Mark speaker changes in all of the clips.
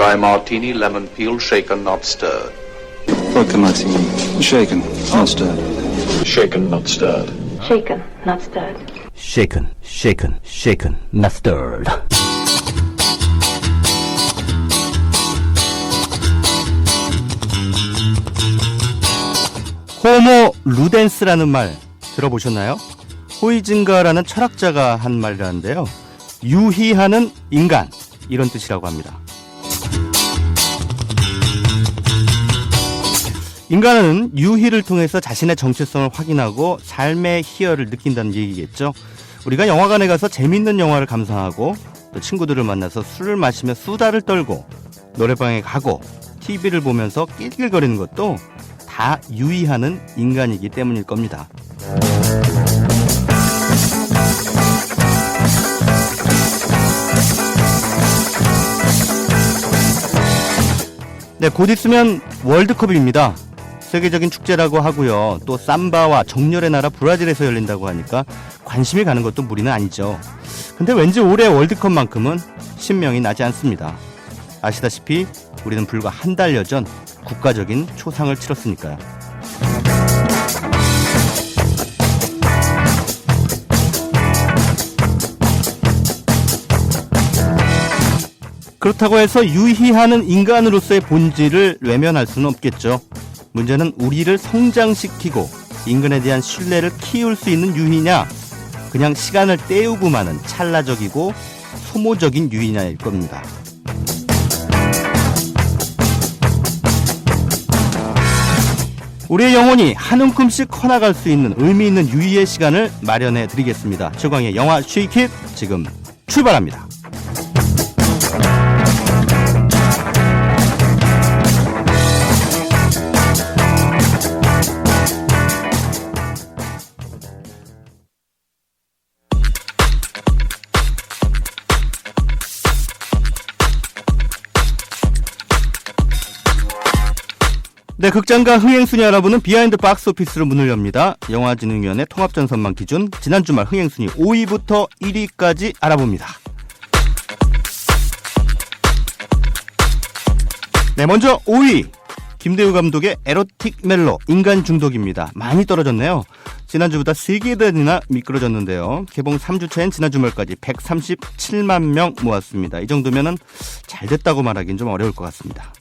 Speaker 1: dry martini, lemon peel, shaken, not stirred.
Speaker 2: Vodka martini. Shaken, not stirred.
Speaker 1: Shaken, not stirred.
Speaker 3: Shaken, not stirred.
Speaker 4: Shaken, shaken, shaken, not stirred. 호모 루덴스라는 말 들어보셨나요? 호이징가라는 철학자가 한 말이라는데요. 유희하는 인간, 이런 뜻이라고 합니다. 인간은 유희를 통해서 자신의 정체성을 확인하고 삶의 희열을 느낀다는 얘기겠죠. 우리가 영화관에 가서 재밌는 영화를 감상하고 또 친구들을 만나서 술을 마시며 수다를 떨고 노래방에 가고 TV를 보면서 낄낄거리는 것도 다 유희하는 인간이기 때문일 겁니다. 네, 곧 있으면 월드컵입니다. 세계적인 축제라고 하고요. 또 삼바와 정열의 나라 브라질에서 열린다고 하니까 관심이 가는 것도 무리는 아니죠. 근데 왠지 올해 월드컵만큼은 신명이 나지 않습니다. 아시다시피 우리는 불과 한 달여 전 국가적인 초상을 치렀으니까요. 그렇다고 해서 유희하는 인간으로서의 본질을 외면할 수는 없겠죠. 문제는 우리를 성장시키고 인간에 대한 신뢰를 키울 수 있는 유희냐, 그냥 시간을 때우고 마는 찰나적이고 소모적인 유희냐일 겁니다. 우리의 영혼이 한 움큼씩 커나갈 수 있는 의미 있는 유희의 시간을 마련해 드리겠습니다. 최광의 영화 쉬킷 지금 출발합니다. 네, 극장가 흥행순위 알아보는 비하인드 박스오피스로 문을 엽니다. 영화진흥위원회 통합전선망 기준 지난 주말 흥행순위 5위부터 1위까지 알아봅니다. 네, 먼저 5위 김대우 감독의 에로틱 멜로 인간 중독입니다. 많이 떨어졌네요. 지난주보다 3계단이나 미끄러졌는데요. 개봉 3주차인 지난 주말까지 137만 명 모았습니다. 이 정도면은 잘 됐다고 말하기는 좀 어려울 것 같습니다.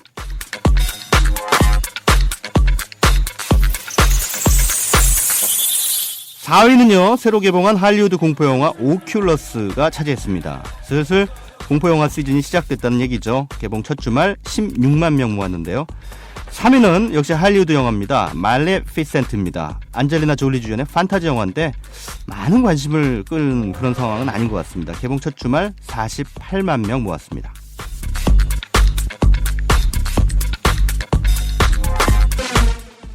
Speaker 4: 4위는요, 새로 개봉한 할리우드 공포영화 오큘러스가 차지했습니다. 슬슬 공포영화 시즌이 시작됐다는 얘기죠. 개봉 첫 주말 16만 명 모았는데요. 3위는 역시 할리우드 영화입니다. 말레피센트입니다. 안젤리나 졸리 주연의 판타지 영화인데 많은 관심을 끄는 그런 상황은 아닌 것 같습니다. 개봉 첫 주말 48만 명 모았습니다.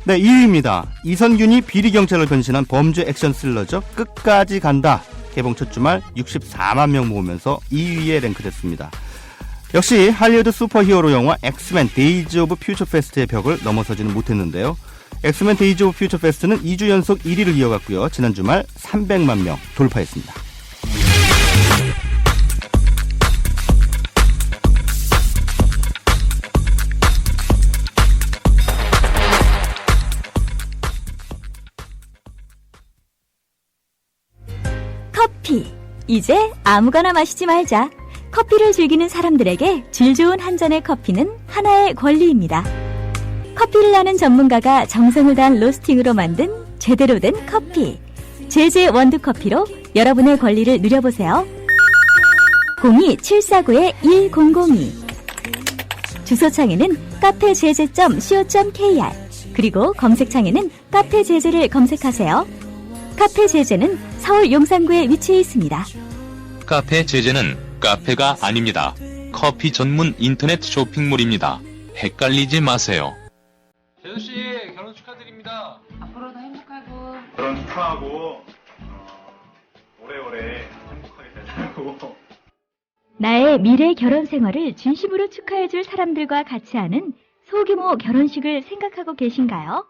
Speaker 4: 네, 2위입니다. 이선균이 비리경찰로 변신한 범죄 액션 스릴러죠. 끝까지 간다. 개봉 첫 주말 64만 명 모으면서 2위에 랭크됐습니다. 역시 할리우드 슈퍼히어로 영화 엑스맨 데이즈 오브 퓨처 페스트의 벽을 넘어서지는 못했는데요. 엑스맨 데이즈 오브 퓨처 페스트는 2주 연속 1위를 이어갔고요. 지난 주말 300만 명 돌파했습니다.
Speaker 5: 커피. 이제 아무거나 마시지 말자. 커피를 즐기는 사람들에게 질 좋은 한 잔의 커피는 하나의 권리입니다. 커피를 아는 전문가가 정성을 다한 로스팅으로 만든 제대로 된 커피. 제제 원두커피로 여러분의 권리를 누려보세요. 02-749-1002 주소창에는 카페제제.co.kr 그리고 검색창에는 카페제제를 검색하세요. 카페제제는 서울 용산구에 위치해 있습니다.
Speaker 6: 카페제제는 카페가 아닙니다. 커피 전문 인터넷 쇼핑몰입니다. 헷갈리지 마세요.
Speaker 7: 재수씨 결혼 축하드립니다.
Speaker 3: 앞으로도 행복하고
Speaker 8: 결혼 축하하고 오래오래 행복하게 잘 살고
Speaker 5: 나의 미래 결혼 생활을 진심으로 축하해줄 사람들과 같이 하는 소규모 결혼식을 생각하고 계신가요?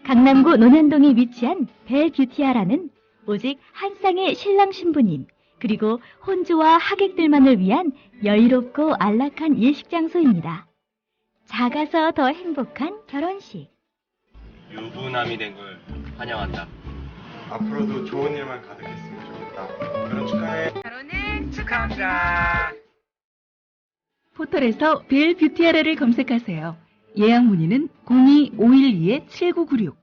Speaker 5: 강남구 논현동에 위치한 벨뷰티아라는 오직 한 쌍의 신랑 신부님 그리고 혼주와 하객들만을 위한 여유롭고 안락한 예식 장소입니다. 작아서 더 행복한 결혼식.
Speaker 9: 유부남이 된 걸 환영한다.
Speaker 8: 앞으로도 좋은 일만 가득했으면 좋겠다. 결혼 축하해.
Speaker 10: 포털에서 벨 뷰티아라를 검색하세요. 예약 문의는 02-512-7996.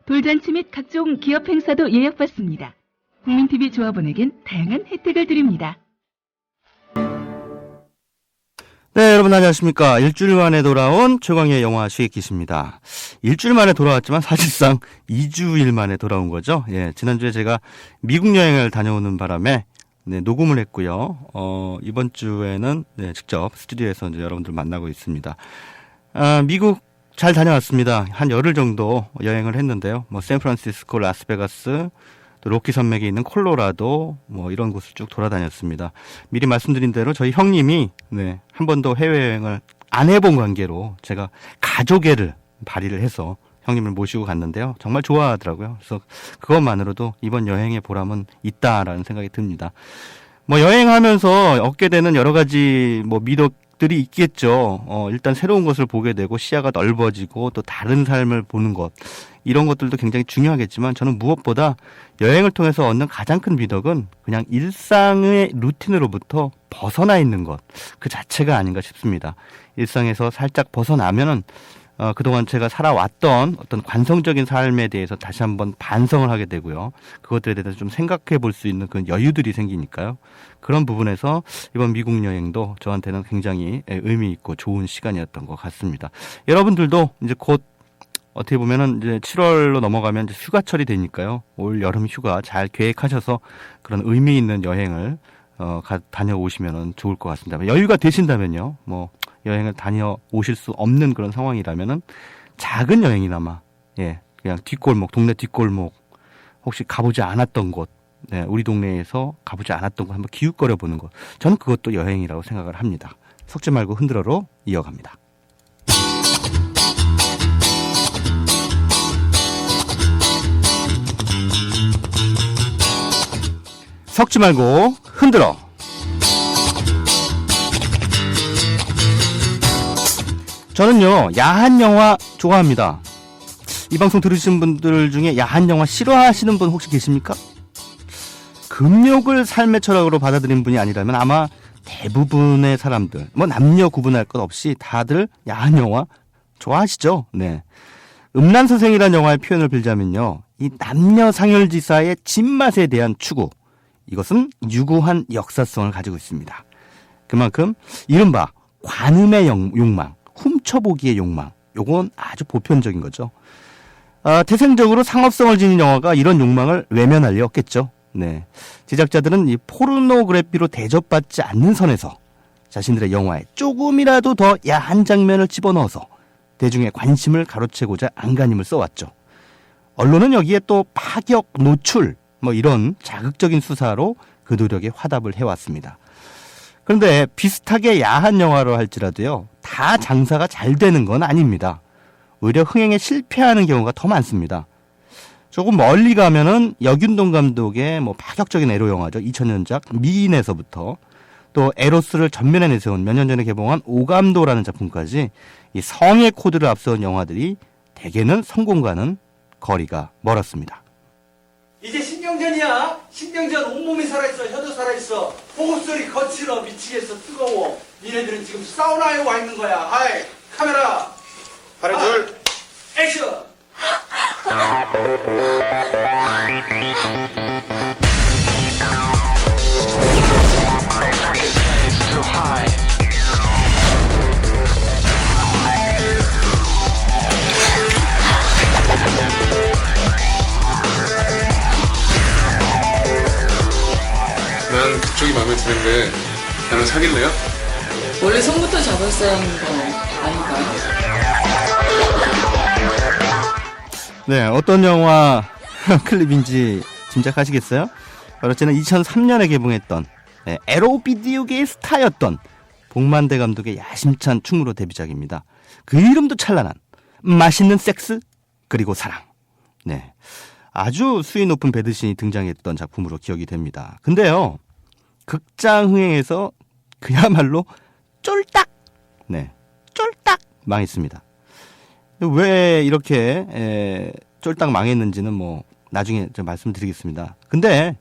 Speaker 10: 돌잔치 및 각종 기업 행사도 예약받습니다. 국민TV 조합원에겐 다양한 혜택을 드립니다.
Speaker 4: 네, 여러분 안녕하십니까. 일주일 만에 돌아온 최광의 영화 시계기시입니다. 일주일 만에 돌아왔지만 사실상 2주일 만에 돌아온 거죠. 예, 지난주에 제가 미국 여행을 다녀오는 바람에 네, 녹음을 했고요. 이번 주에는 네, 직접 스튜디오에서 이제 여러분들 만나고 있습니다. 미국 잘 다녀왔습니다. 한 열흘 정도 여행을 했는데요. 뭐 샌프란시스코, 라스베가스, 또 로키 산맥에 있는 콜로라도 뭐 이런 곳을 쭉 돌아다녔습니다. 미리 말씀드린 대로 저희 형님이 네, 한 번도 해외여행을 안 해본 관계로 제가 가족애를 발휘를 해서 형님을 모시고 갔는데요. 정말 좋아하더라고요. 그래서 그것만으로도 이번 여행의 보람은 있다라는 생각이 듭니다. 뭐 여행하면서 얻게 되는 여러 가지 뭐 미덕들이 있겠죠. 일단 새로운 것을 보게 되고 시야가 넓어지고 또 다른 삶을 보는 것. 이런 것들도 굉장히 중요하겠지만 저는 무엇보다 여행을 통해서 얻는 가장 큰 미덕은 그냥 일상의 루틴으로부터 벗어나 있는 것. 그 자체가 아닌가 싶습니다. 일상에서 살짝 벗어나면은 그동안 제가 살아왔던 어떤 관성적인 삶에 대해서 다시 한번 반성을 하게 되고요. 그것들에 대해서 좀 생각해 볼 수 있는 그런 여유들이 생기니까요. 그런 부분에서 이번 미국 여행도 저한테는 굉장히 의미 있고 좋은 시간이었던 것 같습니다. 여러분들도 이제 곧 어떻게 보면은 이제 7월로 넘어가면 이제 휴가철이 되니까요. 올 여름 휴가 잘 계획하셔서 그런 의미 있는 여행을 다녀오시면 좋을 것 같습니다. 여유가 되신다면요. 뭐 여행을 다녀오실 수 없는 그런 상황이라면은 작은 여행이나마 예, 그냥 뒷골목, 동네 뒷골목 혹시 가보지 않았던 곳, 네, 우리 동네에서 가보지 않았던 곳 한번 기웃거려 보는 것. 저는 그것도 여행이라고 생각을 합니다. 섞지 말고 흔들어로 이어갑니다. 섞지 말고 흔들어. 저는요, 야한 영화 좋아합니다. 이 방송 들으시는 분들 중에 야한 영화 싫어하시는 분 혹시 계십니까? 금욕을 삶의 철학으로 받아들인 분이 아니라면 아마 대부분의 사람들, 뭐 남녀 구분할 것 없이 다들 야한 영화 좋아하시죠? 네. 음란선생이라는 영화의 표현을 빌자면요, 이 남녀 상열지사의 집맛에 대한 추구, 이것은 유구한 역사성을 가지고 있습니다. 그만큼 이른바 관음의 욕망, 훔쳐보기의 욕망, 요건 아주 보편적인 거죠. 태생적으로 상업성을 지닌 영화가 이런 욕망을 외면할 리 없겠죠. 네. 제작자들은 이 포르노그래피로 대접받지 않는 선에서 자신들의 영화에 조금이라도 더 야한 장면을 집어넣어서 대중의 관심을 가로채고자 안간힘을 써왔죠. 언론은 여기에 또 파격, 노출, 뭐 이런 자극적인 수사로 그 노력에 화답을 해왔습니다. 그런데 비슷하게 야한 영화로 할지라도요, 다 장사가 잘 되는 건 아닙니다. 오히려 흥행에 실패하는 경우가 더 많습니다. 조금 멀리 가면은 여균동 감독의 뭐 파격적인 에로 영화죠. 2000년작 미인에서부터 또 에로스를 전면에 내세운 몇 년 전에 개봉한 오감도라는 작품까지 이 성의 코드를 앞세운 영화들이 대개는 성공과는 거리가 멀었습니다.
Speaker 11: 이제 신경전이야. 신경전 온몸이 살아있어. 혀도 살아있어. 호흡소리 거칠어. 미치겠어. 뜨거워. 니네들은 지금 사우나에 와 있는 거야. 하이 카메라 발음 둘 액션.
Speaker 12: 난 그쪽이 마음에 드는데 나랑 사귈래요?
Speaker 13: 원래 손부터 잡았어야 하는 거 아닌가요?
Speaker 4: 네, 어떤 영화 클립인지 짐작하시겠어요? 바로 저는 2003년에 개봉했던 에로 비디오계의 스타였던 복만대 감독의 야심찬 충무로 데뷔작입니다. 그 이름도 찬란한 맛있는 섹스 그리고 사랑. 네, 아주 수위 높은 배드신이 등장했던 작품으로 기억이 됩니다. 근데요, 극장 흥행에서 그야말로 쫄딱, 쫄딱 망했습니다. 왜 이렇게 쫄딱 망했는지는 뭐 나중에 좀 말씀드리겠습니다. 근데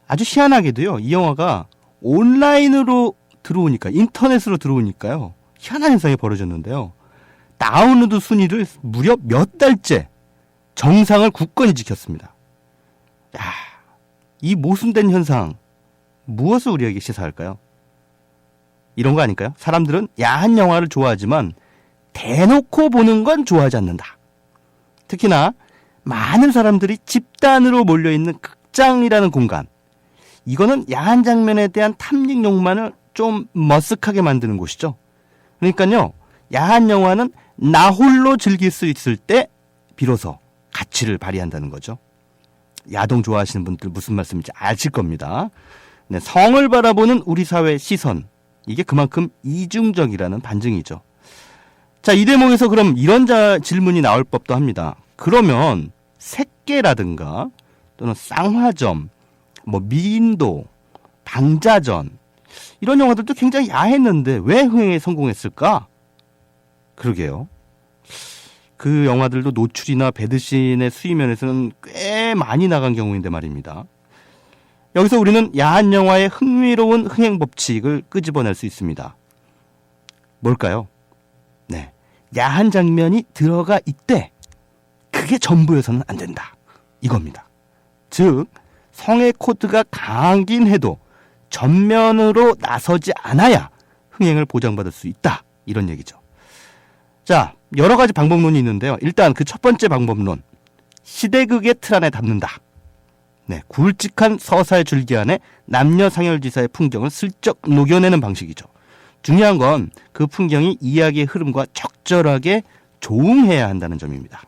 Speaker 4: 아주 희한하게도요, 이 영화가 온라인으로 들어오니까, 인터넷으로 들어오니까요, 희한한 현상이 벌어졌는데요. 다운로드 순위를 무려 몇 달째 정상을 굳건히 지켰습니다. 야, 이 모순된 현상, 무엇을 우리에게 시사할까요? 이런 거 아닐까요? 사람들은 야한 영화를 좋아하지만 대놓고 보는 건 좋아하지 않는다. 특히나 많은 사람들이 집단으로 몰려있는 극장이라는 공간, 이거는 야한 장면에 대한 탐닉 욕망을 좀 머쓱하게 만드는 곳이죠. 그러니까요, 야한 영화는 나 홀로 즐길 수 있을 때 비로소 가치를 발휘한다는 거죠. 야동 좋아하시는 분들 무슨 말씀인지 아실 겁니다. 네, 성을 바라보는 우리 사회의 시선, 이게 그만큼 이중적이라는 반증이죠. 자, 이 대목에서 그럼 이런 질문이 나올 법도 합니다. 그러면 색계라든가 또는 쌍화점, 뭐 미인도, 방자전, 이런 영화들도 굉장히 야했는데 왜 흥행에 성공했을까? 그러게요. 그 영화들도 노출이나 배드신의 수위면에서는 꽤 많이 나간 경우인데 말입니다. 여기서 우리는 야한 영화의 흥미로운 흥행 법칙을 끄집어낼 수 있습니다. 뭘까요? 네, 야한 장면이 들어가 있대. 그게 전부여서는 안 된다. 이겁니다. 즉, 성의 코드가 강하긴 해도 전면으로 나서지 않아야 흥행을 보장받을 수 있다. 이런 얘기죠. 자, 여러 가지 방법론이 있는데요. 일단 그 첫 번째 방법론, 시대극의 틀 안에 담는다. 네, 굵직한 서사의 줄기 안에 남녀 상열지사의 풍경을 슬쩍 녹여내는 방식이죠. 중요한 건 그 풍경이 이야기의 흐름과 적절하게 조응해야 한다는 점입니다.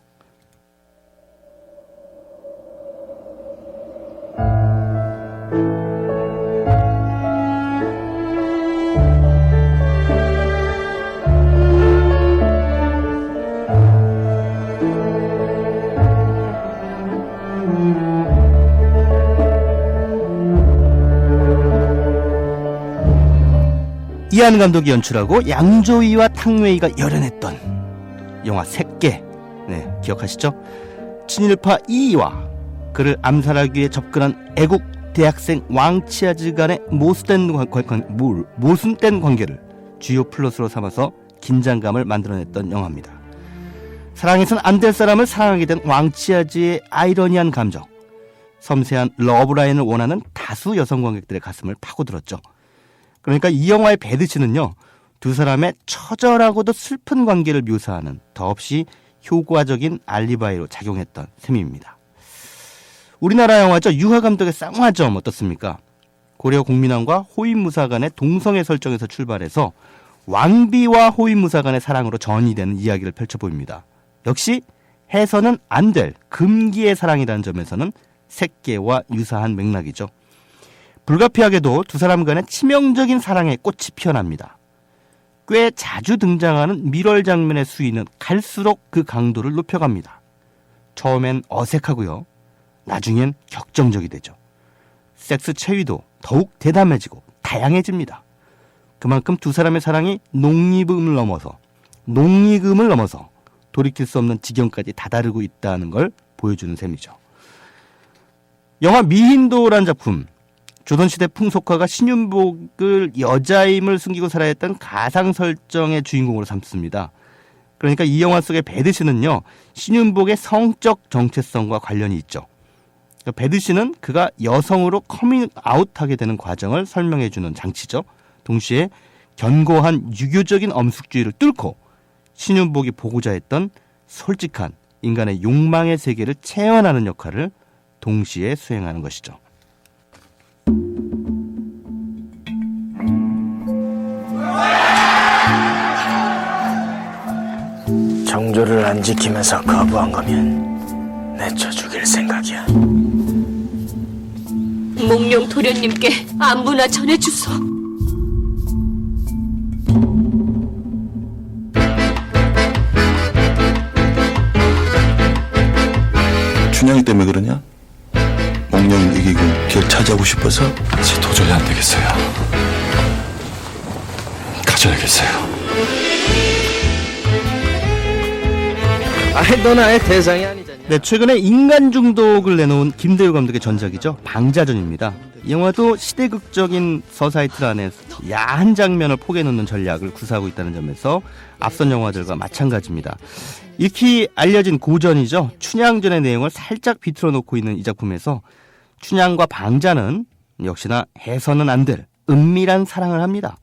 Speaker 4: 이한 감독이 연출하고 양조위와 탕웨이가 열연했던 영화 색계, 네, 기억하시죠? 친일파 이이와 그를 암살하기 위해 접근한 애국 대학생 왕치아즈 간의 모순된 관계를 주요 플롯으로 삼아서 긴장감을 만들어냈던 영화입니다. 사랑해선 안 될 사람을 사랑하게 된 왕치아즈의 아이러니한 감정, 섬세한 러브라인을 원하는 다수 여성 관객들의 가슴을 파고들었죠. 그러니까 이 영화의 배드신은요, 두 사람의 처절하고도 슬픈 관계를 묘사하는 더없이 효과적인 알리바이로 작용했던 셈입니다. 우리나라 영화죠. 유하 감독의 쌍화점 어떻습니까? 고려 공민왕과 호위무사 간의 동성애 설정에서 출발해서 왕비와 호위무사 간의 사랑으로 전이되는 이야기를 펼쳐보입니다. 역시 해서는 안 될 금기의 사랑이라는 점에서는 색계와 유사한 맥락이죠. 불가피하게도 두 사람 간의 치명적인 사랑의 꽃이 피어납니다. 꽤 자주 등장하는 밀월 장면의 수위는 갈수록 그 강도를 높여갑니다. 처음엔 어색하고요. 나중엔 격정적이 되죠. 섹스 체위도 더욱 대담해지고 다양해집니다. 그만큼 두 사람의 사랑이 농익음을 넘어서 돌이킬 수 없는 지경까지 다다르고 있다는 걸 보여주는 셈이죠. 영화 미힌도라는 작품, 조선시대 풍속화가 신윤복을 여자임을 숨기고 살아야 했던 가상 설정의 주인공으로 삼습니다. 그러니까 이 영화 속의 배드신은요, 신윤복의 성적 정체성과 관련이 있죠. 배드신은 그가 여성으로 커밍아웃하게 되는 과정을 설명해주는 장치죠. 동시에 견고한 유교적인 엄숙주의를 뚫고 신윤복이 보고자 했던 솔직한 인간의 욕망의 세계를 체현하는 역할을 동시에 수행하는 것이죠.
Speaker 14: 정조를 안 지키면서 거부한 거면 내쳐 죽일 생각이야.
Speaker 15: 몽룡 도련님께 안부나 전해주소.
Speaker 2: 춘향이 때문에 그러냐? 몽룡 이게 자기 그 길 찾아오고 싶어서? 도저히 안 되겠어요. 가져야겠어요.
Speaker 14: 너 나의 대상이 아니잖냐.
Speaker 4: 네, 최근에 인간 중독을 내놓은 김대우 감독의 전작이죠. 방자전입니다. 이 영화도 시대극적인 서사이틀 안에 야한 장면을 포개놓는 전략을 구사하고 있다는 점에서 앞선 영화들과 마찬가지입니다. 익히 알려진 고전이죠. 춘향전의 내용을 살짝 비틀어 놓고 있는 이 작품에서 춘향과 방자는 역시나 해서는 안 될 은밀한 사랑을 합니다.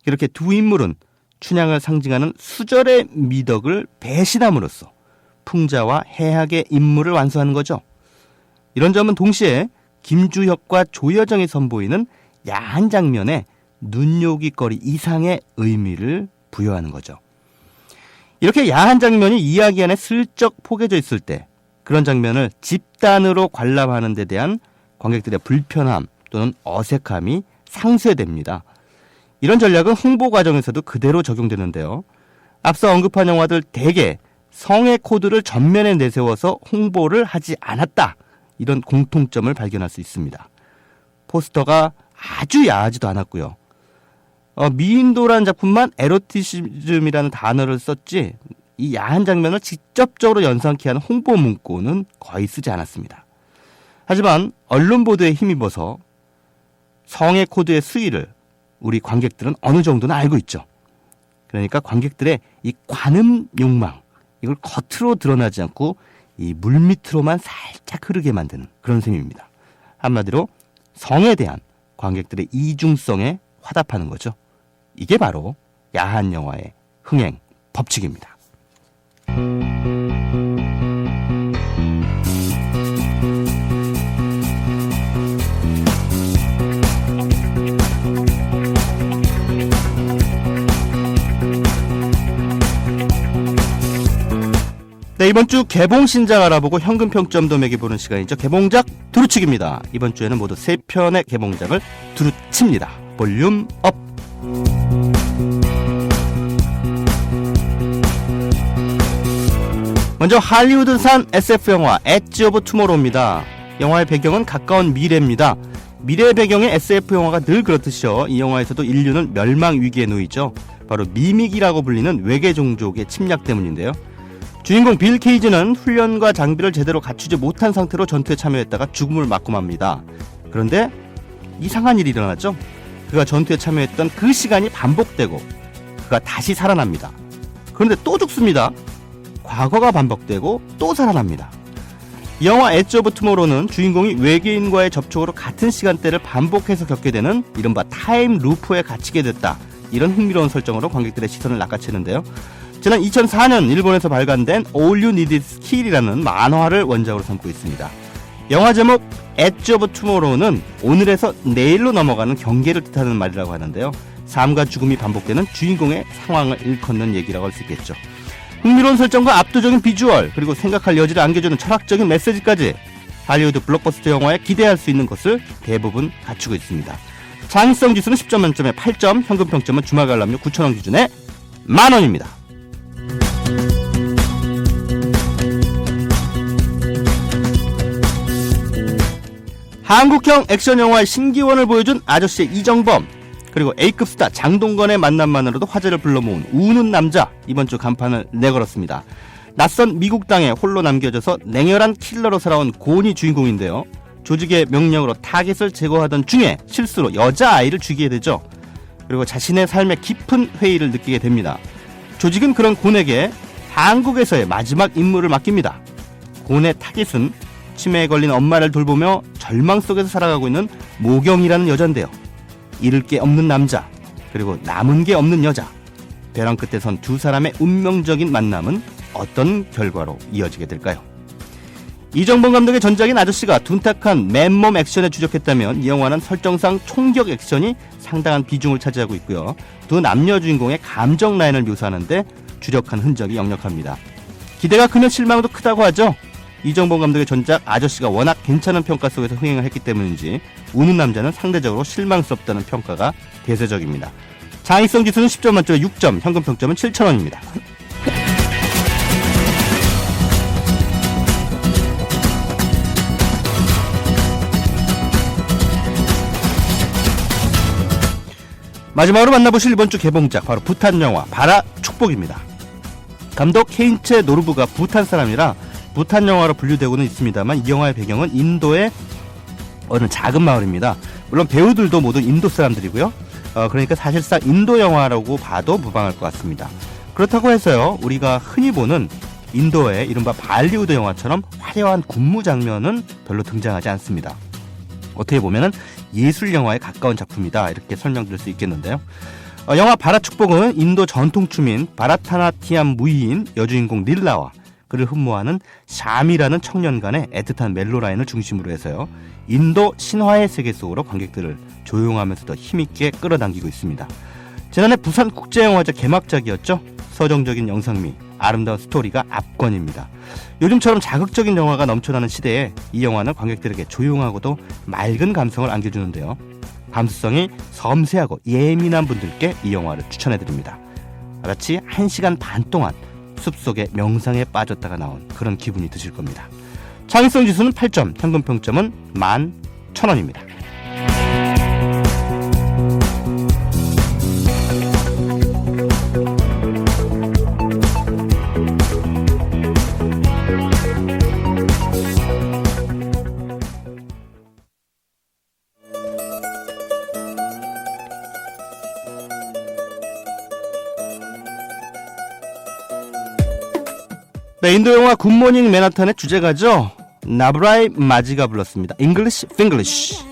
Speaker 4: 이렇게 두 인물은 춘향을 상징하는 수절의 미덕을 배신함으로써 풍자와 해학의 임무를 완수하는 거죠. 이런 점은 동시에 김주혁과 조여정이 선보이는 야한 장면에 눈요깃거리 이상의 의미를 부여하는 거죠. 이렇게 야한 장면이 이야기 안에 슬쩍 포개져 있을 때 그런 장면을 집단으로 관람하는 데 대한 관객들의 불편함 또는 어색함이 상쇄됩니다. 이런 전략은 홍보 과정에서도 그대로 적용되는데요. 앞서 언급한 영화들 대개 성의 코드를 전면에 내세워서 홍보를 하지 않았다. 이런 공통점을 발견할 수 있습니다. 포스터가 아주 야하지도 않았고요. 미인도라는 작품만 에로티시즘이라는 단어를 썼지 이 야한 장면을 직접적으로 연상케 하는 홍보 문구는 거의 쓰지 않았습니다. 하지만 언론 보도에 힘입어서 성의 코드의 수위를 우리 관객들은 어느 정도는 알고 있죠. 그러니까 관객들의 이 관음 욕망, 이걸 겉으로 드러나지 않고 이 물밑으로만 살짝 흐르게 만드는 그런 셈입니다. 한마디로 성에 대한 관객들의 이중성에 화답하는 거죠. 이게 바로 야한 영화의 흥행 법칙입니다. 네, 이번 주 개봉 신작 알아보고 현금 평점도 매겨보는 시간이죠. 개봉작 두루치기입니다. 이번 주에는 모두 3편의 개봉작을 두루칩니다. 볼륨 업. 먼저 할리우드산 SF 영화 엣지 오브 투모로우입니다. 영화의 배경은 가까운 미래입니다. 미래의 배경의 SF 영화가 늘 그렇듯이요. 이 영화에서도 인류는 멸망 위기에 놓이죠. 바로 미믹이라고 불리는 외계 종족의 침략 때문인데요. 주인공 빌 케이지는 훈련과 장비를 제대로 갖추지 못한 상태로 전투에 참여했다가 죽음을 맞고 맙니다. 그런데 이상한 일이 일어났죠. 그가 전투에 참여했던 그 시간이 반복되고 그가 다시 살아납니다. 그런데 또 죽습니다. 과거가 반복되고 또 살아납니다. 이 영화 엣지 오브 투모로우는 주인공이 외계인과의 접촉으로 같은 시간대를 반복해서 겪게 되는 이른바 타임 루프에 갇히게 됐다. 이런 흥미로운 설정으로 관객들의 시선을 낚아채는데요. 지난 2004년 일본에서 발간된 All You Need Is Kill이라는 만화를 원작으로 삼고 있습니다. 영화 제목 엣지 오브 투모로우는 오늘에서 내일로 넘어가는 경계를 뜻하는 말이라고 하는데요. 삶과 죽음이 반복되는 주인공의 상황을 일컫는 얘기라고 할 수 있겠죠. 흥미로운 설정과 압도적인 비주얼, 그리고 생각할 여지를 안겨주는 철학적인 메시지까지 할리우드 블록버스터 영화에 기대할 수 있는 것을 대부분 갖추고 있습니다. 창의성 지수는 10점 만점에 8점, 현금 평점은 주말 관람료 9,000원 기준에 만원입니다. 한국형 액션 영화의 신기원을 보여준 아저씨의 이정범, 그리고 A급 스타 장동건의 만남만으로도 화제를 불러모은 우는 남자, 이번 주 간판을 내걸었습니다. 낯선 미국 땅에 홀로 남겨져서 냉혈한 킬러로 살아온 고은이 주인공인데요. 조직의 명령으로 타겟을 제거하던 중에 실수로 여자아이를 죽이게 되죠. 그리고 자신의 삶에 깊은 회의를 느끼게 됩니다. 조직은 그런 곤에게 한국에서의 마지막 임무를 맡깁니다. 곤의 타겟은 치매에 걸린 엄마를 돌보며 절망 속에서 살아가고 있는 모경이라는 여잔데요. 잃을 게 없는 남자, 그리고 남은 게 없는 여자. 벼랑 끝에 선 두 사람의 운명적인 만남은 어떤 결과로 이어지게 될까요? 이정범 감독의 전작인 아저씨가 둔탁한 맨몸 액션에 주력했다면 이 영화는 설정상 총격 액션이 상당한 비중을 차지하고 있고요. 두 남녀 주인공의 감정 라인을 묘사하는데 주력한 흔적이 역력합니다. 기대가 크면 실망도 크다고 하죠. 이정범 감독의 전작 아저씨가 워낙 괜찮은 평가 속에서 흥행을 했기 때문인지 우는 남자는 상대적으로 실망스럽다는 평가가 대세적입니다. 창의성 지수는 10점 만점에 6점, 현금 평점은 7,000원입니다. 마지막으로 만나보실 이번 주 개봉작 바로 부탄 영화 바라 축복입니다. 감독 헤인체 노르부가 부탄 사람이라 부탄 영화로 분류되고는 있습니다만 이 영화의 배경은 인도의 어느 작은 마을입니다. 물론 배우들도 모두 인도 사람들이고요. 그러니까 사실상 인도 영화라고 봐도 무방할 것 같습니다. 그렇다고 해서요, 우리가 흔히 보는 인도의 이른바 발리우드 영화처럼 화려한 군무 장면은 별로 등장하지 않습니다. 어떻게 보면은 예술 영화에 가까운 작품이다, 이렇게 설명드릴 수 있겠는데요. 영화 바라 축복은 인도 전통춤인 바라타나티암 무희인 여주인공 닐라와 그를 흠모하는 샤미라는 청년 간의 애틋한 멜로 라인을 중심으로 해서요, 인도 신화의 세계 속으로 관객들을 조용하면서도 힘있게 끌어당기고 있습니다. 지난해 부산국제영화제 개막작이었죠. 서정적인 영상미, 아름다운 스토리가 압권입니다. 요즘처럼 자극적인 영화가 넘쳐나는 시대에 이 영화는 관객들에게 조용하고도 맑은 감성을 안겨주는데요. 감수성이 섬세하고 예민한 분들께 이 영화를 추천해드립니다. 마치 1시간 반 동안 숲속의 명상에 빠졌다가 나온 그런 기분이 드실 겁니다. 창의성 지수는 8점, 평균 평점은 11,000원입니다. 네, 인도 영화 굿모닝 맨하탄의 주제가죠. 나브라이 마지가 불렀습니다. English Finglish.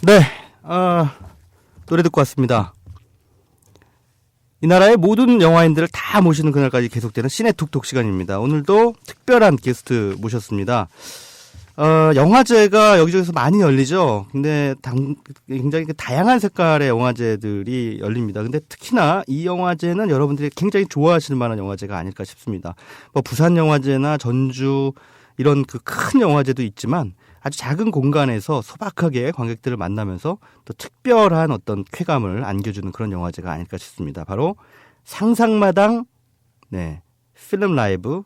Speaker 4: 네, 노래 듣고 왔습니다. 이 나라의 모든 영화인들을 다 모시는 그날까지 계속되는 시네툭톡 시간입니다. 오늘도 특별한 게스트 모셨습니다. 영화제가 여기저기서 많이 열리죠. 근데 굉장히 다양한 색깔의 영화제들이 열립니다. 근데 특히나 이 영화제는 여러분들이 굉장히 좋아하실 만한 영화제가 아닐까 싶습니다. 뭐 부산 영화제나 전주 이런 그 큰 영화제도 있지만 아주 작은 공간에서 소박하게 관객들을 만나면서 또 특별한 어떤 쾌감을 안겨주는 그런 영화제가 아닐까 싶습니다. 바로 상상마당 필름 라이브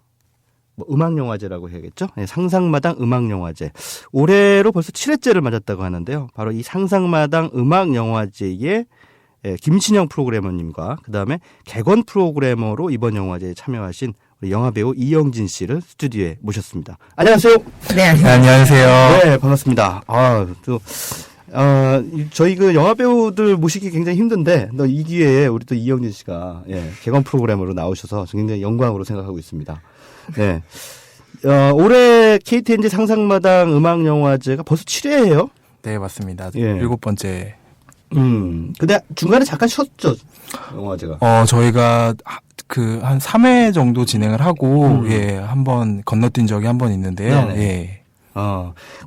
Speaker 4: 음악영화제라고 해야겠죠. 상상마당 음악영화제. 올해로 벌써 7회째를 맞았다고 하는데요. 바로 이 상상마당 음악영화제의 김신영 프로그래머님과 그 다음에 객원 프로그래머로 이번 영화제에 참여하신 우리 영화배우 이영진 씨를 스튜디오에 모셨습니다. 안녕하세요.
Speaker 16: 네, 안녕하세요.
Speaker 4: 네, 반갑습니다. 저희 그 영화배우들 모시기 굉장히 힘든데, 이 기회에 우리 또 이영진 씨가, 객원 프로그래머로 나오셔서 굉장히 영광으로 생각하고 있습니다. 네. 올해 KTNG 상상마당 음악영화제가 벌써 7회예요?
Speaker 16: 네, 맞습니다. 7번째
Speaker 4: 근데 중간에 잠깐 쉬었죠, 영화제가.
Speaker 16: 저희가 한 3회 정도 진행을 하고, 한번 건너뛴 적이 한 번 있는데요.
Speaker 4: 네네.
Speaker 16: 예.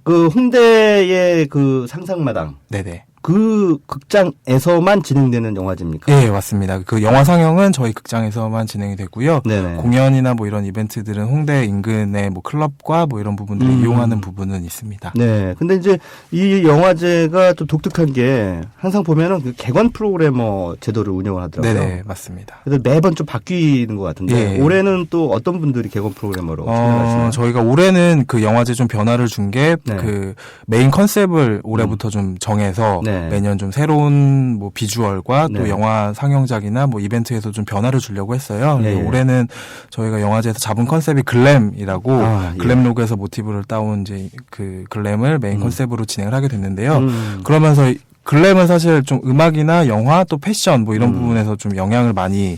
Speaker 4: 그 홍대의 그 상상마당.
Speaker 16: 네네.
Speaker 4: 그 극장에서만 진행되는 영화제입니까?
Speaker 16: 예, 맞습니다. 그 영화 상영은 저희 극장에서만 진행이 되고요.
Speaker 4: 네네.
Speaker 16: 공연이나 뭐 이런 이벤트들은 홍대 인근의 뭐 클럽과 뭐 이런 부분들을 이용하는 부분은 있습니다.
Speaker 4: 네. 근데 이제 이 영화제가 좀 독특한 게 항상 보면은 그 객원 프로그래머 제도를 운영을 하더라고요.
Speaker 16: 네네, 맞습니다.
Speaker 4: 그래서 매번 좀 바뀌는 것 같은데
Speaker 16: 예.
Speaker 4: 올해는 또 어떤 분들이 객원 프로그래머로 참여하시나요?
Speaker 16: 저희가 올해는 그 영화제 좀 변화를 준 게 그 메인 컨셉을 올해부터 좀 정해서 매년 좀 새로운 뭐 비주얼과 또 영화 상영작이나 뭐 이벤트에서 좀 변화를 주려고 했어요. 올해는 저희가 영화제에서 잡은 컨셉이 글램이라고 글램로그에서 모티브를 따온 이제 그 글램을 메인 컨셉으로 진행을 하게 됐는데요. 그러면서 글램은 사실 좀 음악이나 영화 또 패션 뭐 이런 부분에서 좀 영향을 많이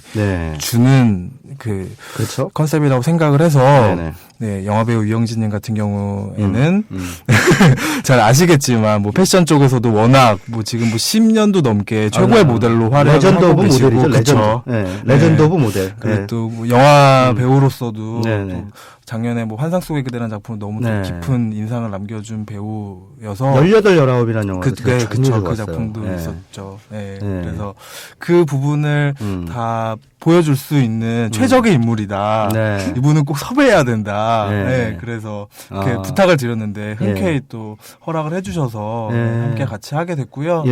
Speaker 16: 주는
Speaker 4: 그렇죠?
Speaker 16: 컨셉이라고 생각을 해서 네, 영화배우 이영진님 같은 경우에는 잘 아시겠지만 뭐 패션 쪽에서도 워낙 뭐 지금 뭐 10년도 넘게 최고의 모델로 활약을
Speaker 4: 레전드
Speaker 16: 하고
Speaker 4: 오브
Speaker 16: 계시고
Speaker 4: 모델이죠.
Speaker 16: 그쵸?
Speaker 4: 레전드 오브 모델.
Speaker 16: 그리고 또 뭐 영화 배우로서도 또 작년에 뭐 환상 속의 그대라는 작품을 너무 또 깊은 인상을 남겨준 배우여서
Speaker 4: 18, 19이라는 영화도
Speaker 16: 그 작품도 있었죠. 네. 그래서 그 부분을 다 보여줄 수 있는 최적의 인물이다. 이분은 꼭 섭외해야 된다. 그래서 이렇게 부탁을 드렸는데 흔쾌히 또 허락을 해주셔서 함께 같이 하게 됐고요.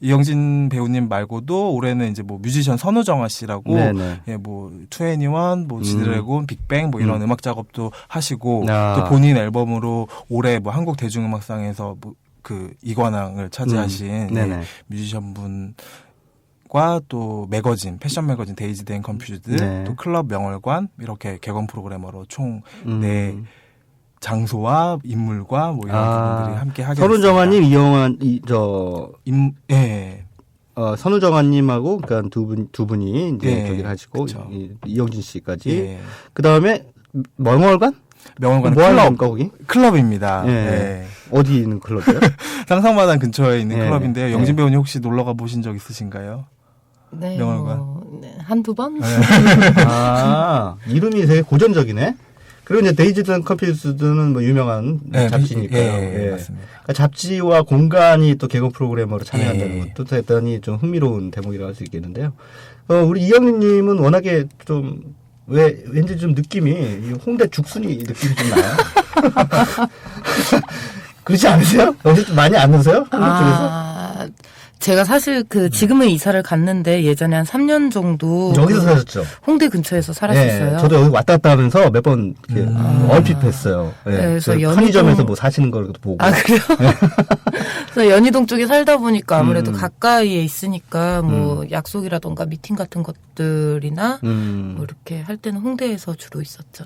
Speaker 16: 이영진 배우님 말고도 올해는 이제 뭐 뮤지션 선우정아 씨라고 뭐 2NE1, 뭐 지드래곤, 빅뱅 뭐 이런 음악 작업도 하시고 또 본인 앨범으로 올해 뭐 한국 대중음악상에서 뭐 그 이관왕을 차지하신 뮤지션분 과 또 매거진, 패션 매거진 데이지드 앤 컨퓨즈드, 또 클럽 명월관 이렇게 객원 프로그래머로 총 4장소와 인물과 뭐 이런 부분들이 함께 하게 됐습니다.
Speaker 4: 선우정아님, 이영환, 선우정아님하고 그러니까 두 분이 이제 저기를 하시고 이영진 씨까지. 그 다음에 명월관?
Speaker 16: 명월관은
Speaker 4: 뭐 하는 겁니까, 거기?
Speaker 16: 클럽입니다.
Speaker 4: 어디 있는 클럽이에요?
Speaker 16: 상상마당 근처에 있는 클럽인데요. 영진 배우님 혹시 놀러 가보신 적 있으신가요?
Speaker 13: 네,
Speaker 16: 명월관.
Speaker 13: 한두 번?
Speaker 4: 이름이 되게 고전적이네. 그리고 이제 데이지드 앤 컨퓨즈드는 뭐 유명한 잡지니까요.
Speaker 16: 맞습니다.
Speaker 4: 그러니까 잡지와 공간이 또 개건 프로그래머로 참여한다는 것도 대단히 좀 흥미로운 대목이라고 할 수 있겠는데요. 우리 이영민님은 워낙에 좀 왠지 좀 느낌이 홍대 죽순이 느낌이 좀 나요. 그렇지 않으세요? 여기 좀 많이 안 오세요? 홍대 쪽에서?
Speaker 13: 제가 사실 지금은 이사를 갔는데 예전에 한 3년 정도
Speaker 4: 여기서 사셨죠?
Speaker 13: 홍대 근처에서 살았었어요.
Speaker 4: 저도 여기 왔다 갔다 하면서 몇 번 얼핏 뵀어요.
Speaker 13: 그래서
Speaker 4: 편의점에서 뭐 사시는 걸 보고.
Speaker 13: 그래요? 그래서 연희동 쪽에 살다 보니까 아무래도 가까이에 있으니까 뭐 약속이라던가 미팅 같은 것들이나 뭐 이렇게 할 때는 홍대에서 주로 있었죠.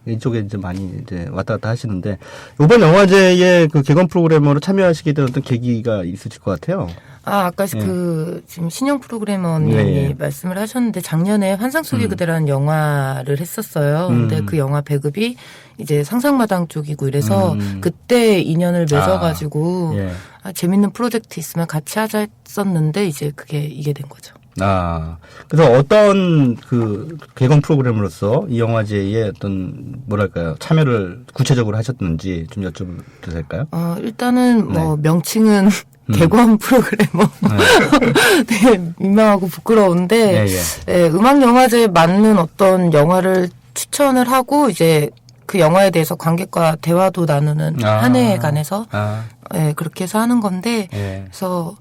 Speaker 4: 이쪽에 이제 많이 이제 왔다 갔다 하시는데 이번 영화제에 그 개건 프로그래머로 참여하시게 된 어떤 계기가 있으실 것 같아요.
Speaker 13: 아까 지금 신영 프로그래머님이 말씀을 하셨는데 작년에 환상 속의 그대라는 영화를 했었어요. 근데 그 영화 배급이 이제 상상마당 쪽이고 이래서 그때 인연을 맺어가지고 재밌는 프로젝트 있으면 같이 하자 했었는데 이제 이게 된 거죠.
Speaker 4: 그래서 어떤 그 개건 프로그램으로서 이 영화제에 어떤 뭐랄까요 참여를 구체적으로 하셨는지 좀 여쭤봐도 될까요?
Speaker 13: 일단은 뭐 명칭은 개관 프로그래머. 되게 민망하고 부끄러운데 음악 영화제에 맞는 어떤 영화를 추천을 하고 이제 그 영화에 대해서 관객과 대화도 나누는 한 해에 관해서 그렇게 해서 하는 건데 그래서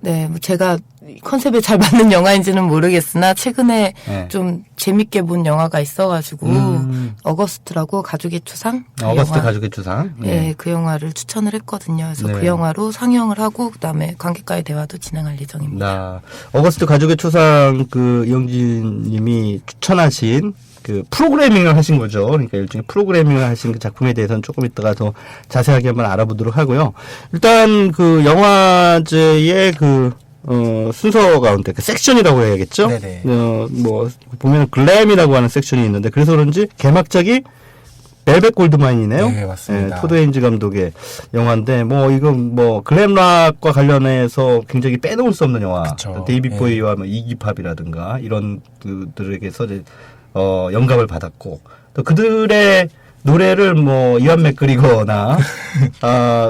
Speaker 13: 뭐 제가 컨셉에 잘 맞는 영화인지는 모르겠으나 최근에 좀 재밌게 본 영화가 있어가지고 어거스트라고 가족의 추상
Speaker 4: 어거스트 가족의 추상
Speaker 13: 그 영화를 추천을 했거든요. 그래서 그 영화로 상영을 하고 그다음에 관객과의 대화도 진행할 예정입니다.
Speaker 4: 어거스트 가족의 추상 그 이영진님이 추천하신 그 프로그래밍을 하신 거죠. 그러니까 일종의 프로그래밍을 하신 그 작품에 대해서는 조금 이따가 더 자세하게 한번 알아보도록 하고요. 일단 그 영화제의 순서 가운데 그 섹션이라고 해야겠죠. 뭐 보면 글램이라고 하는 섹션이 있는데 그래서 그런지 개막작이 벨벳 골드마인이네요.
Speaker 16: 네, 맞습니다.
Speaker 4: 토드 헤인즈 감독의 영화인데 뭐 이건 뭐 글램락과 관련해서 굉장히 빼놓을 수 없는 영화.
Speaker 16: 그쵸.
Speaker 4: 데이비 보이와 뭐 이기팝이라든가 이런 그들에게서 이제 영감을 받았고 또 그들의 노래를 뭐 이완 맥그리거나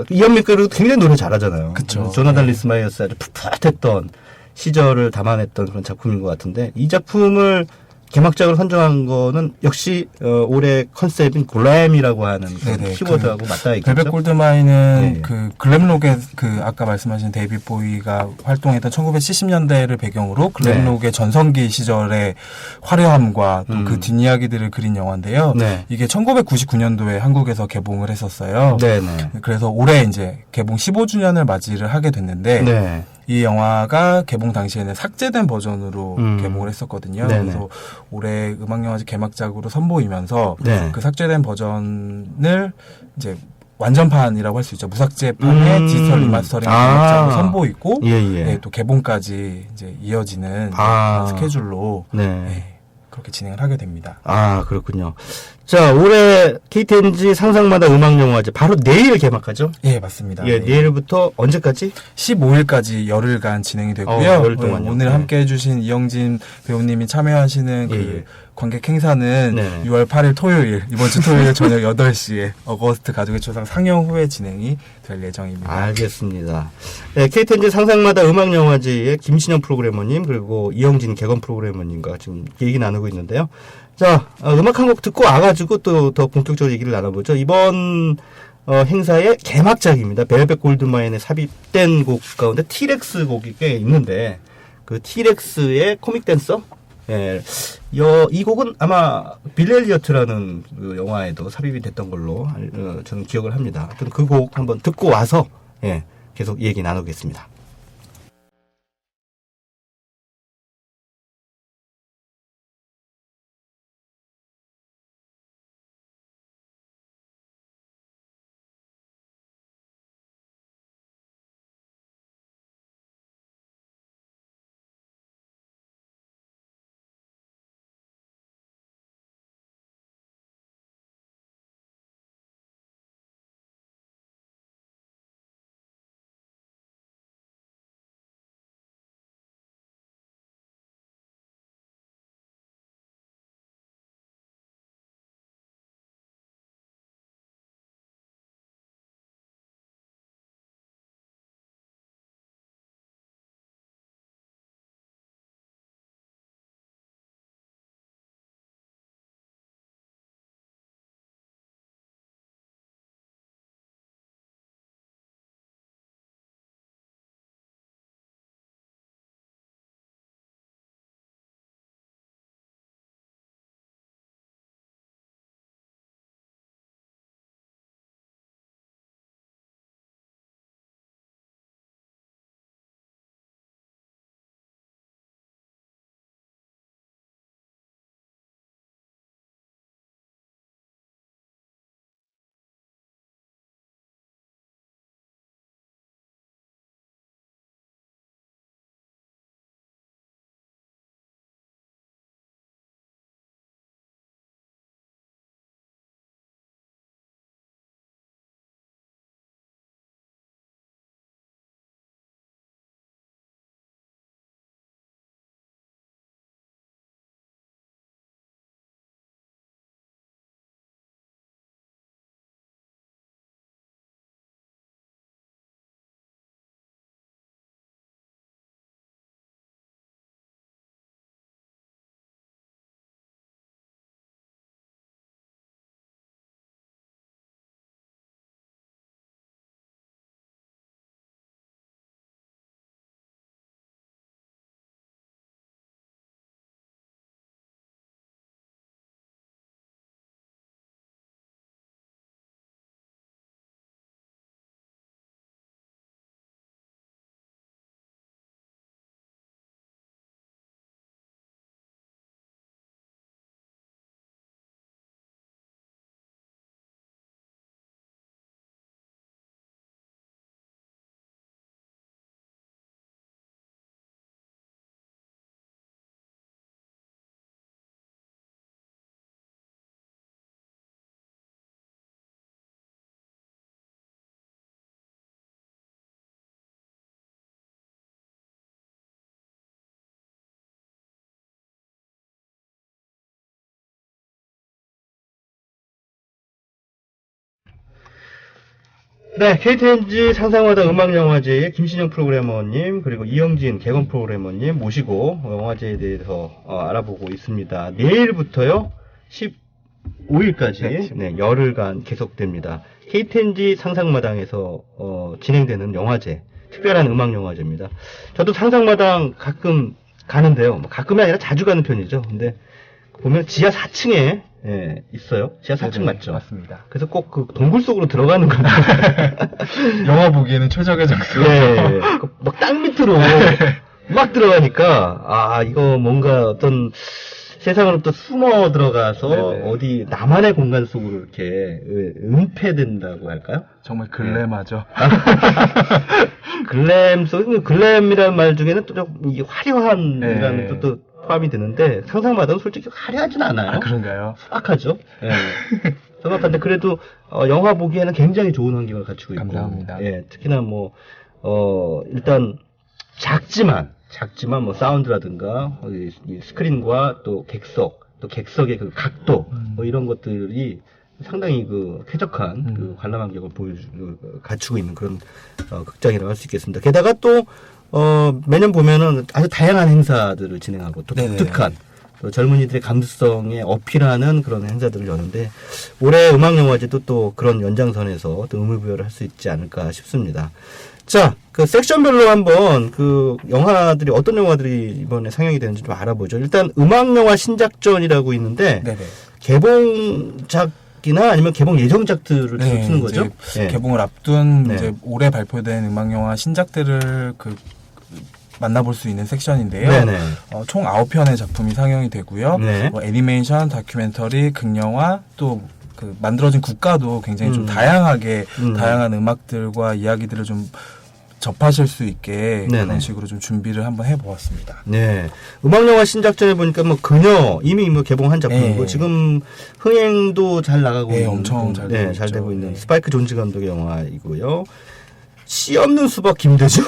Speaker 4: 이완 맥그리도 굉장히 노래 잘하잖아요.
Speaker 16: 그쵸.
Speaker 4: 조나단 리스마이어스 아주 풋풋했던 시절을 담아냈던 그런 작품인 것 같은데 이 작품을 개막작으로 선정한 거는 역시 올해 컨셉인 글램이라고 하는 키워드하고 맞닿아 있겠죠.
Speaker 16: 벨벳 골드마인은 그 글램록의 그 아까 말씀하신 데이비 보이가 활동했던 1970년대를 배경으로 글램록의 전성기 시절의 화려함과 또 그 뒷이야기들을 그린 영화인데요. 이게 1999년도에 한국에서 개봉을 했었어요. 그래서 올해 이제 개봉 15주년을 맞이를 하게 됐는데 이 영화가 개봉 당시에는 삭제된 버전으로 개봉을 했었거든요. 그래서 올해 음악영화제 개막작으로 선보이면서 그 삭제된 버전을 이제 완전판이라고 할 수 있죠. 무삭제판의 디지털 리마스터링 개막작으로 선보이고 또 개봉까지 이제 이어지는 스케줄로 그렇게 진행을 하게 됩니다.
Speaker 4: 아, 그렇군요. 자, 올해 KTNG 상상마다 음악영화제 바로 내일 개막하죠?
Speaker 16: 예, 맞습니다.
Speaker 4: 예, 내일부터 언제까지?
Speaker 16: 15일까지 열흘간 진행이 되고요.
Speaker 4: 열흘 동안요.
Speaker 16: 오늘 함께 해주신 이영진 배우님이 참여하시는 그 관객 행사는 6월 8일 토요일, 이번 주 토요일 저녁 8시에 어거스트 가족의 초상 상영 후에 진행이 될 예정입니다.
Speaker 4: 알겠습니다. 네, KTNG 상상마다 음악영화제의 김신영 프로그래머님 그리고 이영진 개건 프로그래머님과 지금 얘기 나누고 있는데요. 자, 음악 한 곡 듣고 와가지고 또 더 본격적으로 얘기를 나눠보죠. 이번 행사의 개막작입니다. 벨벳 골드마인에 삽입된 곡 가운데 티렉스 곡이 꽤 있는데 그 티렉스의 코믹 댄서 이 곡은 아마 빌리 엘리어트라는 그 영화에도 삽입이 됐던 걸로 저는 기억을 합니다. 그 곡 한번 듣고 와서 계속 얘기 나누겠습니다. 네, KTNG 상상마다 음악영화제 김신영 프로그래머님 그리고 이영진 개건 프로그래머님 모시고 영화제에 대해서 알아보고 있습니다. 내일부터요 15일까지 네, 열흘간 계속됩니다. KTNG 상상마당에서 진행되는 영화제, 특별한 음악영화제입니다. 저도 상상마당 가끔 가는데요. 가끔이 아니라 자주 가는 편이죠. 근데 보면 지하 4층에 있어요. 지하 4층 맞죠?
Speaker 16: 맞습니다.
Speaker 4: 그래서 꼭 그 동굴 속으로 들어가는 거예요.
Speaker 16: 영화 보기에는 최적의 장소.
Speaker 4: 네. 막 땅 밑으로 막 들어가니까, 이거 뭔가 어떤 세상으로 또 숨어 들어가서 네네. 어디 나만의 공간 속으로 이렇게 은폐된다고 할까요?
Speaker 16: 정말 글램하죠.
Speaker 4: 글램이라는 말 중에는 또 좀 이게 화려한이라는 뜻도 포함이 되는데 상상마다는 솔직히 화려하진 않아요.
Speaker 16: 그런가요?
Speaker 4: 소박하죠. 네. 소박한데 그래도 영화 보기에는 굉장히 좋은 환경을 갖추고 있고.
Speaker 16: 감사합니다.
Speaker 4: 예, 특히나 뭐 일단 작지만 뭐 사운드라든가 이 스크린과 또 객석의 그 각도 뭐 이런 것들이 상당히 그 쾌적한 그 관람 환경을 갖추고 있는 그런 극장이라고 할 수 있겠습니다. 게다가 또 매년 보면은 아주 다양한 행사들을 진행하고 또 독특한 또 젊은이들의 감수성에 어필하는 그런 행사들을 여는데 올해 음악영화제도 또 그런 연장선에서 또 의미부여를 할 수 있지 않을까 싶습니다. 자, 그 섹션별로 한번 그 영화들이 어떤 영화들이 이번에 상영이 되는지 좀 알아보죠. 일단 음악영화 신작전이라고 있는데 개봉작이나 아니면 개봉 예정작들을 계속 쓰는 거죠?
Speaker 16: 개봉을 앞둔 이제 올해 발표된 음악영화 신작들을 만나볼 수 있는 섹션인데요. 총 9편의 작품이 상영이 되고요. 뭐 애니메이션, 다큐멘터리, 극영화, 또 그 만들어진 국가도 굉장히 좀 다양하게 다양한 음악들과 이야기들을 좀 접하실 수 있게 그런 식으로 좀 준비를 한번 해보았습니다.
Speaker 4: 네, 음악영화 신작전에 보니까 뭐 그녀 이미 뭐 개봉한 작품이고 지금 흥행도 잘 나가고 있는
Speaker 16: 엄청 잘
Speaker 4: 되고 있는 스파이크 존즈 감독의 영화이고요. 씨 없는 수박 김대중.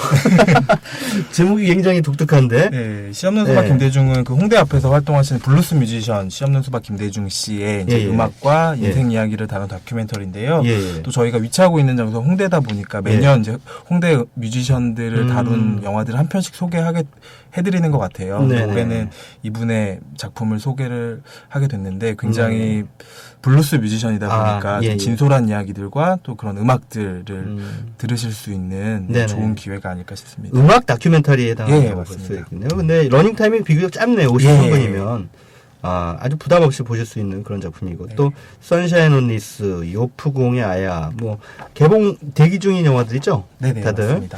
Speaker 4: 제목이 굉장히 독특한데.
Speaker 16: 네, 씨 없는 수박 김대중은 그 홍대 앞에서 활동하시는 블루스 뮤지션 씨 없는 수박 김대중 씨의 이제 음악과 인생 이야기를 다룬 다큐멘터리인데요. 또 저희가 위치하고 있는 장소 홍대다 보니까 매년 이제 홍대 뮤지션들을 다룬 영화들을 한 편씩 해드리는 것 같아요. 올해는 이분의 작품을 소개를 하게 됐는데 굉장히 블루스 뮤지션이다 보니까 진솔한 이야기들과 또 그런 음악들을 들으실 수 있는 좋은 기회가 아닐까 싶습니다.
Speaker 4: 음악 다큐멘터리에 해당하는 수 있겠네요. 근데 러닝 타임이 비교적 짧네요. 53분이면 아주 부담 없이 보실 수 있는 그런 작품이고 또 선샤인 온리스, 요프공의 아야, 뭐 개봉 대기 중인 영화들이죠. 다들.
Speaker 16: 맞습니다.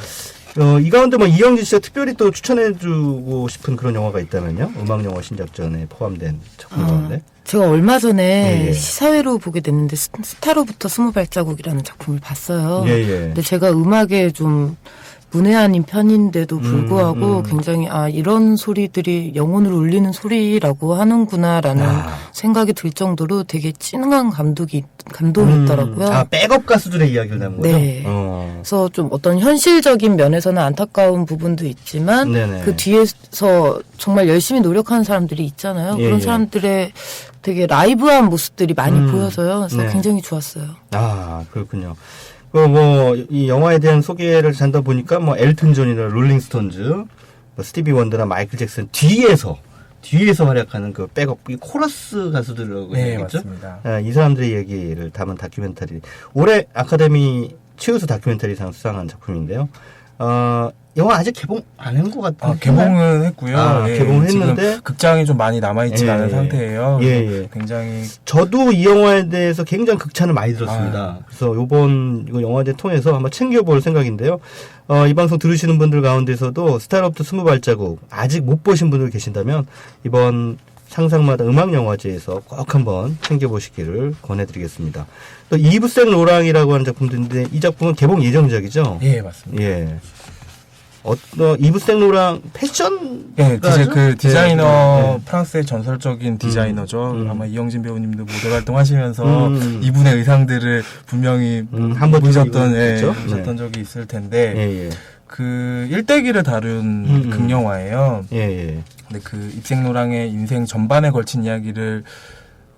Speaker 4: 이 가운데 뭐 이영진 씨가 특별히 또 추천해주고 싶은 그런 영화가 있다면요? 음악영화 신작전에 포함된 작품 가운데.
Speaker 13: 제가 얼마 전에 시사회로 보게 됐는데 스타로부터 20발자국이라는 작품을 봤어요. 근데 제가 음악에 좀 문외한인 편인데도 불구하고 굉장히 이런 소리들이 영혼을 울리는 소리라고 하는구나라는 생각이 들 정도로 되게 찐한 감동이 있더라고요.
Speaker 4: 백업 가수들의 이야기를 담은 거죠?
Speaker 13: 네. 그래서 좀 어떤 현실적인 면에서는 안타까운 부분도 있지만 그 뒤에서 정말 열심히 노력하는 사람들이 있잖아요. 그런 사람들의 되게 라이브한 모습들이 많이 보여서요. 그래서 굉장히 좋았어요.
Speaker 4: 그렇군요. 이 영화에 대한 소개를 잔다 보니까 뭐 엘튼 존이나 롤링스톤즈, 뭐 스티비 원더나 마이클 잭슨 뒤에서 활약하는 그 백업, 이 코러스 가수들이라고 해야겠죠?
Speaker 16: 맞습니다.
Speaker 4: 이 사람들의 얘기를 담은 다큐멘터리. 올해 아카데미 최우수 다큐멘터리상 수상한 작품인데요. 영화 아직 개봉 안 한 것 같아요.
Speaker 16: 개봉은 했고요.
Speaker 4: 개봉을 했는데
Speaker 16: 지금 극장이 좀 많이 남아있지 않은 상태예요. 굉장히
Speaker 4: 저도 이 영화에 대해서 굉장히 극찬을 많이 들었습니다. 그래서 이번 영화제 통해서 한번 챙겨볼 생각인데요. 이 방송 들으시는 분들 가운데서도 스타로부터 20발자국 아직 못 보신 분들 계신다면 이번 상상마다 음악영화제에서 꼭 한번 챙겨보시기를 권해드리겠습니다. 또 이브생 로랑이라고 하는 작품도 있는데 이 작품은 개봉 예정작이죠?
Speaker 16: 맞습니다.
Speaker 4: 이브생 로랑 패션?
Speaker 16: 그 디자이너, 프랑스의 전설적인 디자이너죠. 아마 이영진 배우님도 모델 활동하시면서 이분의 의상들을 분명히 보셨던 적이 있을 텐데, 그 일대기를 다룬 극영화예요. 근데 그 이브생 로랑의 인생 전반에 걸친 이야기를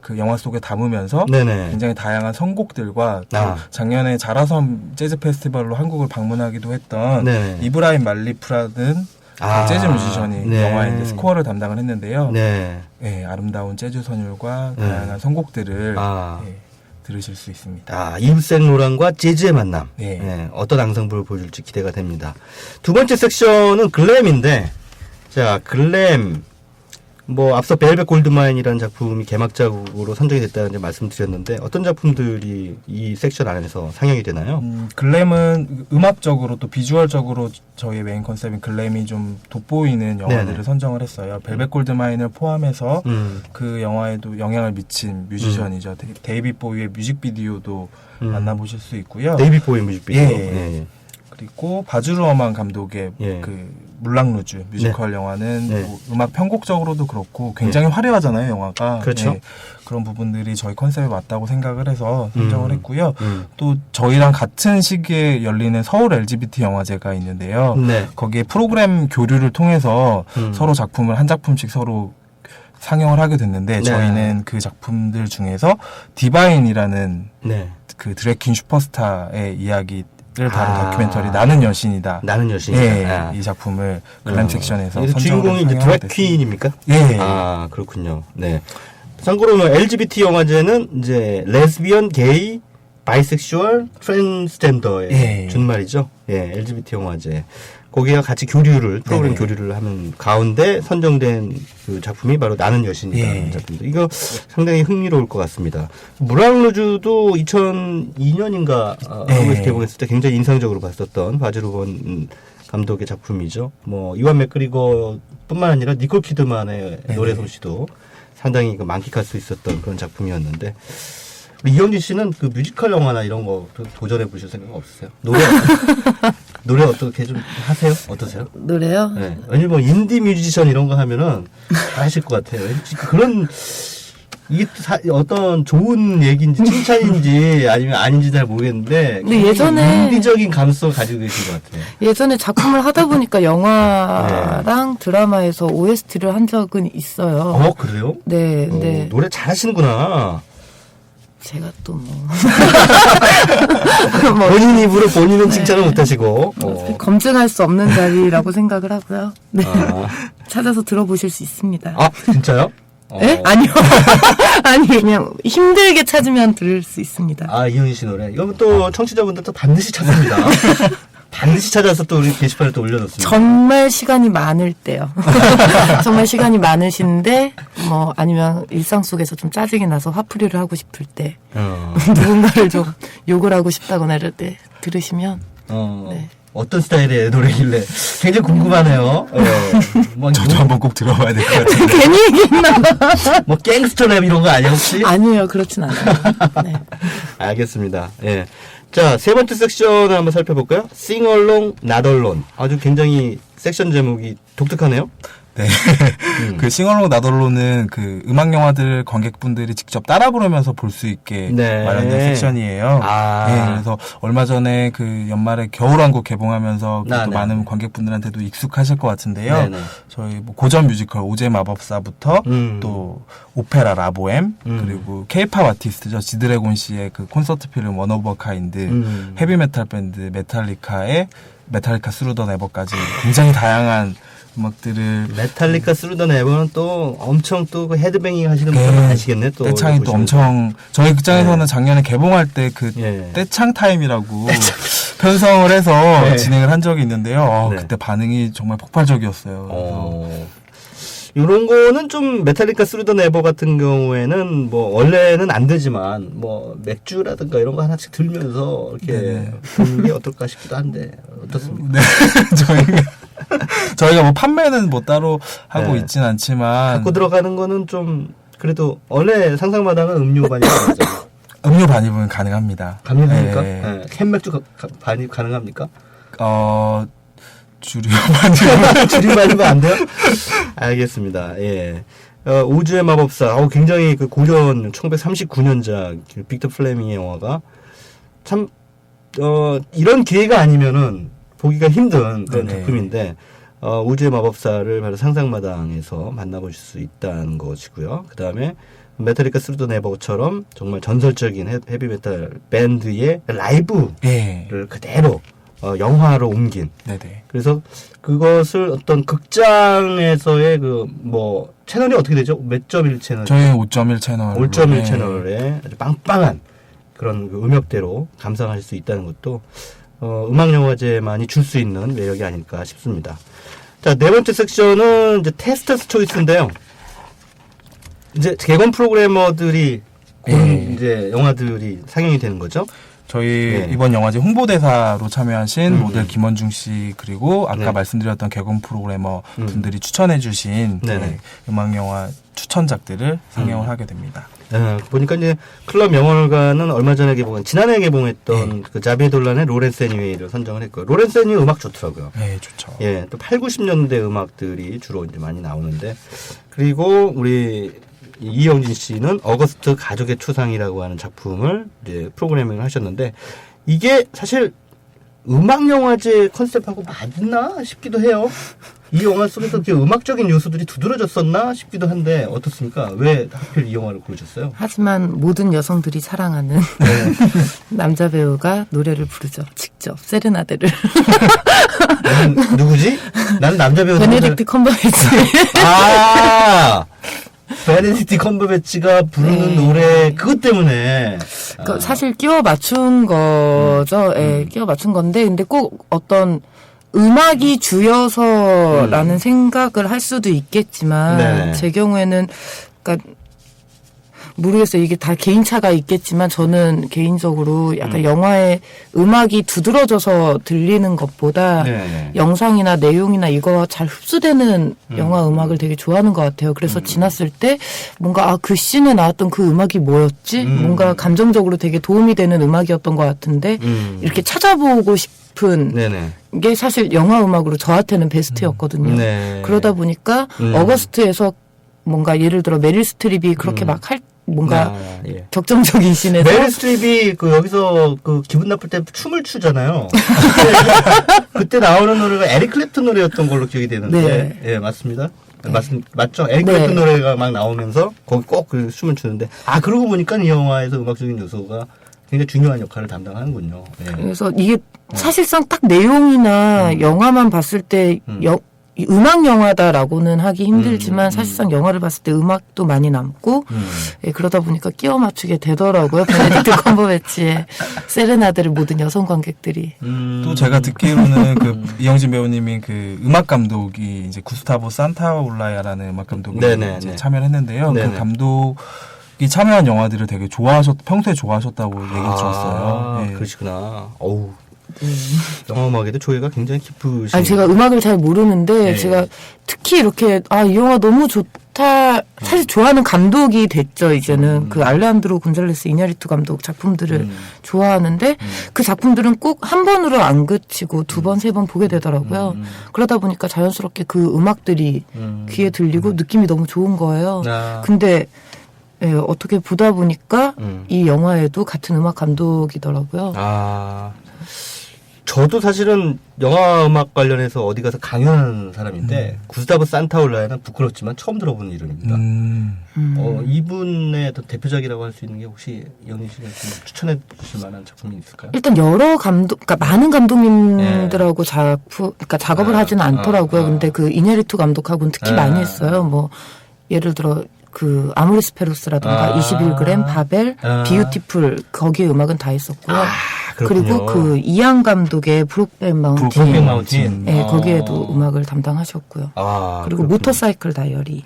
Speaker 16: 그 영화 속에 담으면서
Speaker 4: 네네.
Speaker 16: 굉장히 다양한 선곡들과
Speaker 4: 아.
Speaker 16: 작년에 자라섬 재즈 페스티벌로 한국을 방문하기도 했던
Speaker 4: 네.
Speaker 16: 이브라임 말리프라든
Speaker 4: 아.
Speaker 16: 재즈 뮤지션이
Speaker 4: 네.
Speaker 16: 영화의 이제 스코어를 담당을 했는데요.
Speaker 4: 네.
Speaker 16: 예, 아름다운 재즈 선율과
Speaker 4: 네.
Speaker 16: 다양한 선곡들을
Speaker 4: 아.
Speaker 16: 예, 들으실 수 있습니다.
Speaker 4: 아, 이브생 로랑과 재즈의 만남.
Speaker 16: 네.
Speaker 4: 네, 어떤 앙상블을 보여줄지 기대가 됩니다. 두 번째 섹션은 글램인데, 자, 글램, 뭐, 앞서 벨벳 골드마인이라는 작품이 개막작으로 선정이 됐다는 이제 말씀드렸는데, 어떤 작품들이 이 섹션 안에서 상영이 되나요?
Speaker 16: 글램은 음악적으로 또 비주얼적으로 저희의 메인 컨셉인 글램이 좀 돋보이는 영화들을
Speaker 4: 네네.
Speaker 16: 선정을 했어요. 벨벳 골드마인을 포함해서 그 영화에도 영향을 미친 뮤지션이죠. 데이빗 보이의 뮤직비디오도 만나보실 수 있고요.
Speaker 4: 데이빗 보이 뮤직비디오.
Speaker 16: 예.
Speaker 4: 예.
Speaker 16: 그리고 바즈루어만 감독의
Speaker 4: 예.
Speaker 16: 그 물랑루즈 뮤지컬
Speaker 4: 네.
Speaker 16: 영화는
Speaker 4: 네.
Speaker 16: 뭐 음악 편곡적으로도 그렇고 굉장히 화려하잖아요, 영화가.
Speaker 4: 그렇죠.
Speaker 16: 예. 그런 부분들이 저희 컨셉에 맞다고 생각을 해서 선정을 했고요.
Speaker 4: 음.
Speaker 16: 또 저희랑 같은 시기에 열리는 서울 LGBT 영화제가 있는데요.
Speaker 4: 네.
Speaker 16: 거기에 프로그램 교류를 통해서 서로 작품을 한 작품씩 서로 상영을 하게 됐는데
Speaker 4: 네.
Speaker 16: 저희는 그 작품들 중에서 디바인이라는
Speaker 4: 네.
Speaker 16: 그 드래킹 슈퍼스타의 이야기를 다룬 다큐멘터리 나는 여신이다.
Speaker 4: 나는 여신이다.
Speaker 16: 예,
Speaker 4: 아.
Speaker 16: 이 작품을 글램 섹션에서
Speaker 4: 주인공이 이제 드랙 퀸입니까?
Speaker 16: 예.
Speaker 4: 아, 그렇군요. 네. 참고로 LGBT 영화제는 이제 레즈비언, 게이, 바이섹슈얼, 트랜스젠더의
Speaker 16: 예.
Speaker 4: 준말이죠. 예, LGBT 영화제. 거기가 같이 프로그램 교류를 하는 가운데 선정된 그 작품이 바로 나는 여신이라는 작품입니다. 이거 상당히 흥미로울 것 같습니다. 무랑루즈도 2002년인가 한국에서 개봉했을 때 굉장히 인상적으로 봤었던 바즈루건 감독의 작품이죠. 뭐 이완 맥그리거뿐만 아니라 니콜 키드만의 노래 솜씨도 상당히 만끽할 수 있었던 그런 작품이었는데 우리 이영진 씨는 그 뮤지컬 영화나 이런 거 도전해 보실 생각 없으세요? 노래 어떻게 좀 하세요? 어떠세요?
Speaker 13: 노래요?
Speaker 4: 네. 아니 뭐 인디 뮤지션 이런 거 하면은 잘하실 것 같아요. 그런 이게 어떤 좋은 얘기인지 칭찬인지 아니면 아닌지 잘 모르겠는데
Speaker 13: 근데 예전에
Speaker 4: 인디적인 감성을 가지고 계신 것 같아요.
Speaker 13: 예전에 작품을 하다 보니까 영화랑 드라마에서 OST를 한 적은 있어요.
Speaker 4: 그래요?
Speaker 13: 네, 네.
Speaker 4: 노래 잘하시는구나.
Speaker 13: 제가 또 뭐.
Speaker 4: 본인 입으로 본인은 칭찬을 못하시고.
Speaker 13: 검증할 수 없는 자리라고 생각을 하고요. 네. 찾아서 들어보실 수 있습니다.
Speaker 4: 아, 진짜요?
Speaker 13: 네? 아니요. 아니, 그냥 힘들게 찾으면 들을 수 있습니다.
Speaker 4: 아, 이현희 씨 노래. 이건 또 청취자분들도 반드시 찾습니다. 반드시 찾아서 또 우리 게시판에 또 올려놓습니다.
Speaker 13: 정말 시간이 많을 때요. 정말 시간이 많으신데, 뭐, 아니면 일상 속에서 좀 짜증이 나서 화풀이를 하고 싶을 때, 누군가를 좀 욕을 하고 싶다거나 이럴 때 들으시면, 네.
Speaker 4: 어떤 스타일의 노래길래 굉장히 궁금하네요. 뭐
Speaker 16: 저도 한번 꼭 들어봐야 될 것 같은데.
Speaker 13: 괜히 얘기했나 봐.
Speaker 4: 뭐 갱스터 랩 이런 거 아니야 혹시?
Speaker 13: 아니에요, 그렇진 않아요. 네.
Speaker 4: 알겠습니다. 예. 자, 세 번째 섹션을 한번 살펴볼까요? Sing Along, Not Alone. 아주 굉장히 섹션 제목이 독특하네요.
Speaker 16: 네. 그 싱얼롱 나돌로는 그 음악 영화들 관객분들이 직접 따라 부르면서 볼 수 있게 마련된 섹션이에요. 네, 그래서 얼마 전에 그 연말에 겨울왕국 개봉하면서 또 많은 관객분들한테도 익숙하실 것 같은데요.
Speaker 4: 네네.
Speaker 16: 저희 뭐 고전 뮤지컬 오즈의 마법사부터 또 오페라 라보엠 그리고 케이팝 아티스트죠. 지드래곤 씨의 그 콘서트 필름 원 오브 카인드, 헤비메탈 밴드 메탈리카의 메탈리카 스루 더 네버까지 굉장히 다양한 음악들을
Speaker 4: 메탈리카 스루 더 네버는 또 엄청 또 그 헤드뱅잉 하시는 분들 많으시겠네. 또
Speaker 16: 떼창이 또 엄청 저희 극장에서는 작년에 개봉할 때 그 떼창 타임이라고 편성을 해서 진행을 한 적이 있는데요. 그때 반응이 정말 폭발적이었어요.
Speaker 4: 이런 거는 좀 메탈리카 스루 더 네버 같은 경우에는 뭐 원래는 안 되지만 뭐 맥주라든가 이런 거 하나씩 들면서 이렇게 보는 게 어떨까 싶기도 한데 어떻습니까?
Speaker 16: 네, 저희가 뭐 판매는 뭐 따로 하고 있진 않지만
Speaker 4: 갖고 들어가는 거는 좀 그래도 원래 상상마당은 음료 반입 가능하죠.
Speaker 16: 음료 반입은 가능합니다.
Speaker 4: 가능합니까? 네. 캔 맥주 반입 가능합니까?
Speaker 16: 주류 반입
Speaker 4: 주류 반입은 안 돼요? 알겠습니다. 예. 우주의 마법사. 굉장히 그 고전 1939년작 빅터 플레밍의 영화가 참 이런 기회가 아니면은 보기가 힘든 그런 작품인데 우주의 마법사를 바로 상상마당에서 만나보실 수 있다는 것이고요. 그 다음에 메탈리카 스루 더 네버처럼 정말 전설적인 헤비메탈 밴드의 라이브를 그대로 영화로 옮긴.
Speaker 16: 네네.
Speaker 4: 그래서 그것을 어떤 극장에서의 채널이 어떻게 되죠? 몇 점 1 채널?
Speaker 16: 저희 5.1 채널.
Speaker 4: 5.1 채널에 아주 빵빵한 그런 음역대로 감상할 수 있다는 것도 음악영화제만이 줄 수 있는 매력이 아닐까 싶습니다. 자, 네 번째 섹션은 이제 테스터스 초이스인데요. 이제 개건 프로그래머들이 고른 이제 영화들이 상영이 되는 거죠.
Speaker 16: 저희 이번 영화제 홍보대사로 참여하신 모델 김원중 씨 그리고 아까 말씀드렸던 개건 프로그래머 분들이 추천해주신 음악영화 추천작들을 상영을 하게 됩니다.
Speaker 4: 보니까 이제 클럽 영화관은 얼마 전에 지난해 개봉했던 그 자비에 돌란의 로렌스 애니웨이를 선정을 했고요. 로렌스 애니웨이 음악 좋더라고요.
Speaker 16: 네, 좋죠.
Speaker 4: 예, 또 8, 90년대 음악들이 주로 이제 많이 나오는데, 그리고 우리 이영진 씨는 어거스트 가족의 추상이라고 하는 작품을 이제 프로그래밍을 하셨는데, 이게 사실 음악영화제 컨셉하고 맞나 싶기도 해요. 이 영화 속에서 그 음악적인 요소들이 두드러졌었나 싶기도 한데 어떻습니까? 왜 하필 이 영화를 고르셨어요?
Speaker 13: 하지만 모든 여성들이 사랑하는 남자 배우가 노래를 부르죠. 직접 세레나데를.
Speaker 4: 누구지? 나는 남자 배우
Speaker 13: 베네딕트 컴버배치.
Speaker 4: 베네딕트 컴버배치가 부르는 노래 그것 때문에
Speaker 13: 그러니까 사실 끼워 맞춘 거죠. 끼워 맞춘 건데 근데 꼭 어떤 음악이 주여서라는 생각을 할 수도 있겠지만 제 경우에는 그러니까 모르겠어요. 이게 다 개인차가 있겠지만 저는 개인적으로 약간 영화의 음악이 두드러져서 들리는 것보다 영상이나 내용이나 이거 잘 흡수되는 영화 음악을 되게 좋아하는 것 같아요. 그래서 지났을 때 뭔가 그 씬에 나왔던 그 음악이 뭐였지? 뭔가 감정적으로 되게 도움이 되는 음악이었던 것 같은데 이렇게 찾아보고 싶은 게 사실 영화 음악으로 저한테는 베스트였거든요. 그러다 보니까 어거스트에서 뭔가 예를 들어 메릴 스트립이 그렇게 막 뭔가 격정적인 씬에서
Speaker 4: 메릴 스트립이 여기서 기분 나쁠 때 춤을 추잖아요. 그때 나오는 노래가 에릭 클랩튼 노래였던 걸로 기억이 되는데 예, 맞습니다. 맞죠? 에릭 클랩튼 노래가 막 나오면서 거기 꼭 그 춤을 추는데 그러고 보니까 이 영화에서 음악적인 요소가 굉장히 중요한 역할을 담당하는군요.
Speaker 13: 그래서 이게 사실상 딱 내용이나 영화만 봤을 때 음악 영화다라고는 하기 힘들지만 사실상 영화를 봤을 때 음악도 많이 남고 그러다 보니까 끼워 맞추게 되더라고요. 베네딕트 컴버배치의 세레나데를 모든 여성 관객들이.
Speaker 16: 또 제가 듣기로는 이영진 배우님이 음악 감독이 이제 구스타보 산타올라야라는 음악 감독이 이제 참여를 했는데요. 그 감독이 참여한 영화들을 되게 평소에 좋아하셨다고 얘기를 들었어요.
Speaker 4: 그러시구나. 어우. 영화 음악에도 조예가 굉장히 깊으시네요.
Speaker 13: 제가 음악을 잘 모르는데 제가 특히 이렇게 이 영화 너무 좋다. 사실 좋아하는 감독이 됐죠. 이제는 그 알레한드로 곤잘레스 이냐리투 감독 작품들을 좋아하는데 그 작품들은 꼭 한 번으로 안 그치고 두 번, 세 번 보게 되더라고요. 그러다 보니까 자연스럽게 그 음악들이 귀에 들리고 느낌이 너무 좋은 거예요. 근데 어떻게 보다 보니까 이 영화에도 같은 음악 감독이더라고요.
Speaker 4: 저도 사실은 영화 음악 관련해서 어디 가서 강연하는 사람인데 구스타보 산타올라야는 부끄럽지만 처음 들어보는 이름입니다. 이분의 대표작이라고 할 수 있는 게 혹시 영희 씨가 추천해 주실 만한 작품이 있을까요?
Speaker 13: 일단 그러니까 많은 감독님들하고 그러니까 작업을 하지는 않더라고요. 근데 그 이냐리투 감독하고는 특히 많이 했어요. 뭐 예를 들어 아모리스 페루스라든가 21g, 바벨, 비유티풀 거기에 음악은 다 있었고요. 그리고 이안 감독의 브록백 마운틴. 네, 거기에도 음악을 담당하셨고요. 그리고 모터사이클 다이어리.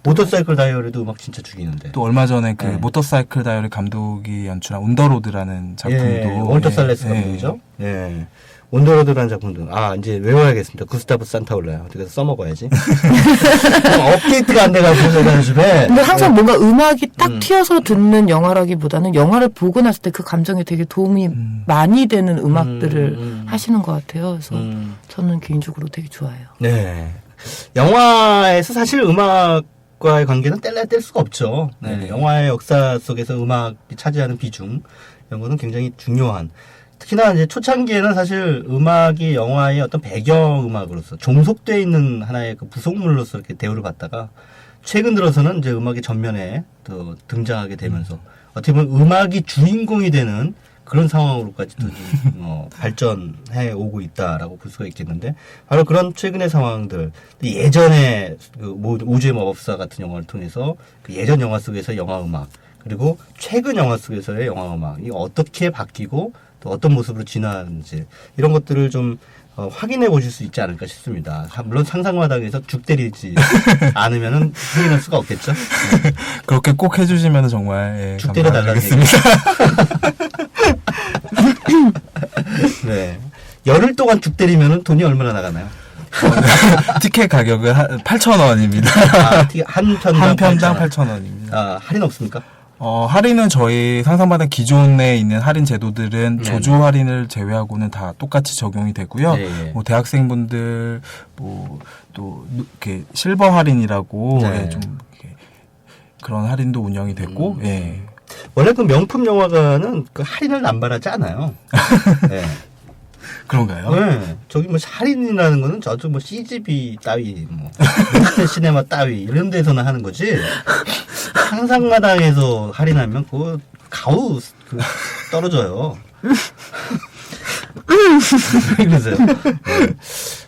Speaker 4: 모터사이클 다이어리도 음악 진짜 죽이는데.
Speaker 16: 또 얼마 전에 모터사이클 다이어리 감독이 연출한 온더로드라는 작품도
Speaker 4: 원터 살레스 감독이죠. 온더로드라는 작품도 이제 외워야겠습니다. 구스타보 산타올라야. 어디 가서 써먹어야지. 업데이트가 안 돼가지고 내가 요즘에.
Speaker 13: 근데 항상 뭔가 음악이 딱 튀어서 듣는 영화라기보다는 영화를 보고 났을 때 그 감정에 되게 도움이 많이 되는 음악들을 하시는 것 같아요. 그래서 저는 개인적으로 되게 좋아해요.
Speaker 4: 네. 영화에서 사실 음악과의 관계는 뗄 수가 없죠. 영화의 역사 속에서 음악이 차지하는 비중 이런 거는 굉장히 중요한. 특히나 이제 초창기에는 사실 음악이 영화의 어떤 배경 음악으로서 종속되어 있는 하나의 그 부속물로서 이렇게 대우를 받다가 최근 들어서는 이제 음악이 전면에 또 등장하게 되면서 어떻게 보면 음악이 주인공이 되는 그런 상황으로까지 또 발전해 오고 있다라고 볼 수가 있겠는데 바로 그런 최근의 상황들 예전에 그 우주의 마법사 같은 영화를 통해서 그 예전 영화 속에서 영화 음악 그리고 최근 영화 속에서의 영화 음악이 어떻게 바뀌고 또 어떤 모습으로 진화하는지 이런 것들을 좀 확인해 보실 수 있지 않을까 싶습니다. 물론 상상마당에서 죽 때리지 않으면은 확인할 수가 없겠죠.
Speaker 16: 그렇게 꼭 해주시면 정말 예,
Speaker 4: 죽 때려달라는
Speaker 16: 얘기겠습니다.
Speaker 4: 네. 열흘 동안 죽 때리면은 돈이 얼마나 나가나요?
Speaker 16: 티켓 가격은 8,000원입니다.
Speaker 4: 한 편당
Speaker 16: 8,000원입니다.
Speaker 4: 아, 할인 없습니까?
Speaker 16: 할인은 저희 상상마당 기존에 있는 할인 제도들은 조조 할인을 제외하고는 다 똑같이 적용이 되고요.
Speaker 4: 네.
Speaker 16: 뭐 대학생분들 뭐 또 이렇게 실버 할인이라고 예, 좀 이렇게 그런 할인도 운영이 됐고 예.
Speaker 4: 원래 그 명품 영화관은 그 할인을 남발하지 않아요. 네.
Speaker 16: 그런가요?
Speaker 4: 네. 저기 뭐 할인이라는 거는 저쪽 뭐 CGV 따위, 뭐 롯데 시네마 따위 이런 데서는 하는 거지. 상상마당에서 할인하면 그거 가우 떨어져요. 그러세요. 네.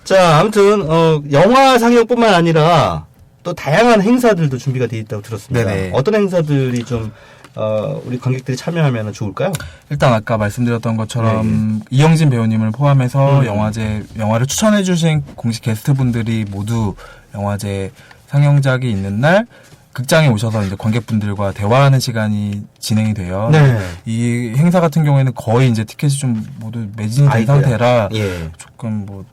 Speaker 4: 자, 아무튼 영화 상영뿐만 아니라 또 다양한 행사들도 준비가 돼 있다고 들었습니다.
Speaker 16: 네네.
Speaker 4: 어떤 행사들이 좀 우리 관객들이 참여하면 좋을까요?
Speaker 16: 일단 아까 말씀드렸던 것처럼 이영진 배우님을 포함해서 영화를 추천해주신 공식 게스트분들이 모두 영화제 상영작이 있는 날 극장에 오셔서 이제 관객분들과 대화하는 시간이 진행이 돼요.
Speaker 4: 네.
Speaker 16: 이 행사 같은 경우에는 거의 이제 티켓이 좀 모두 매진이 된 상태라 조금 뭐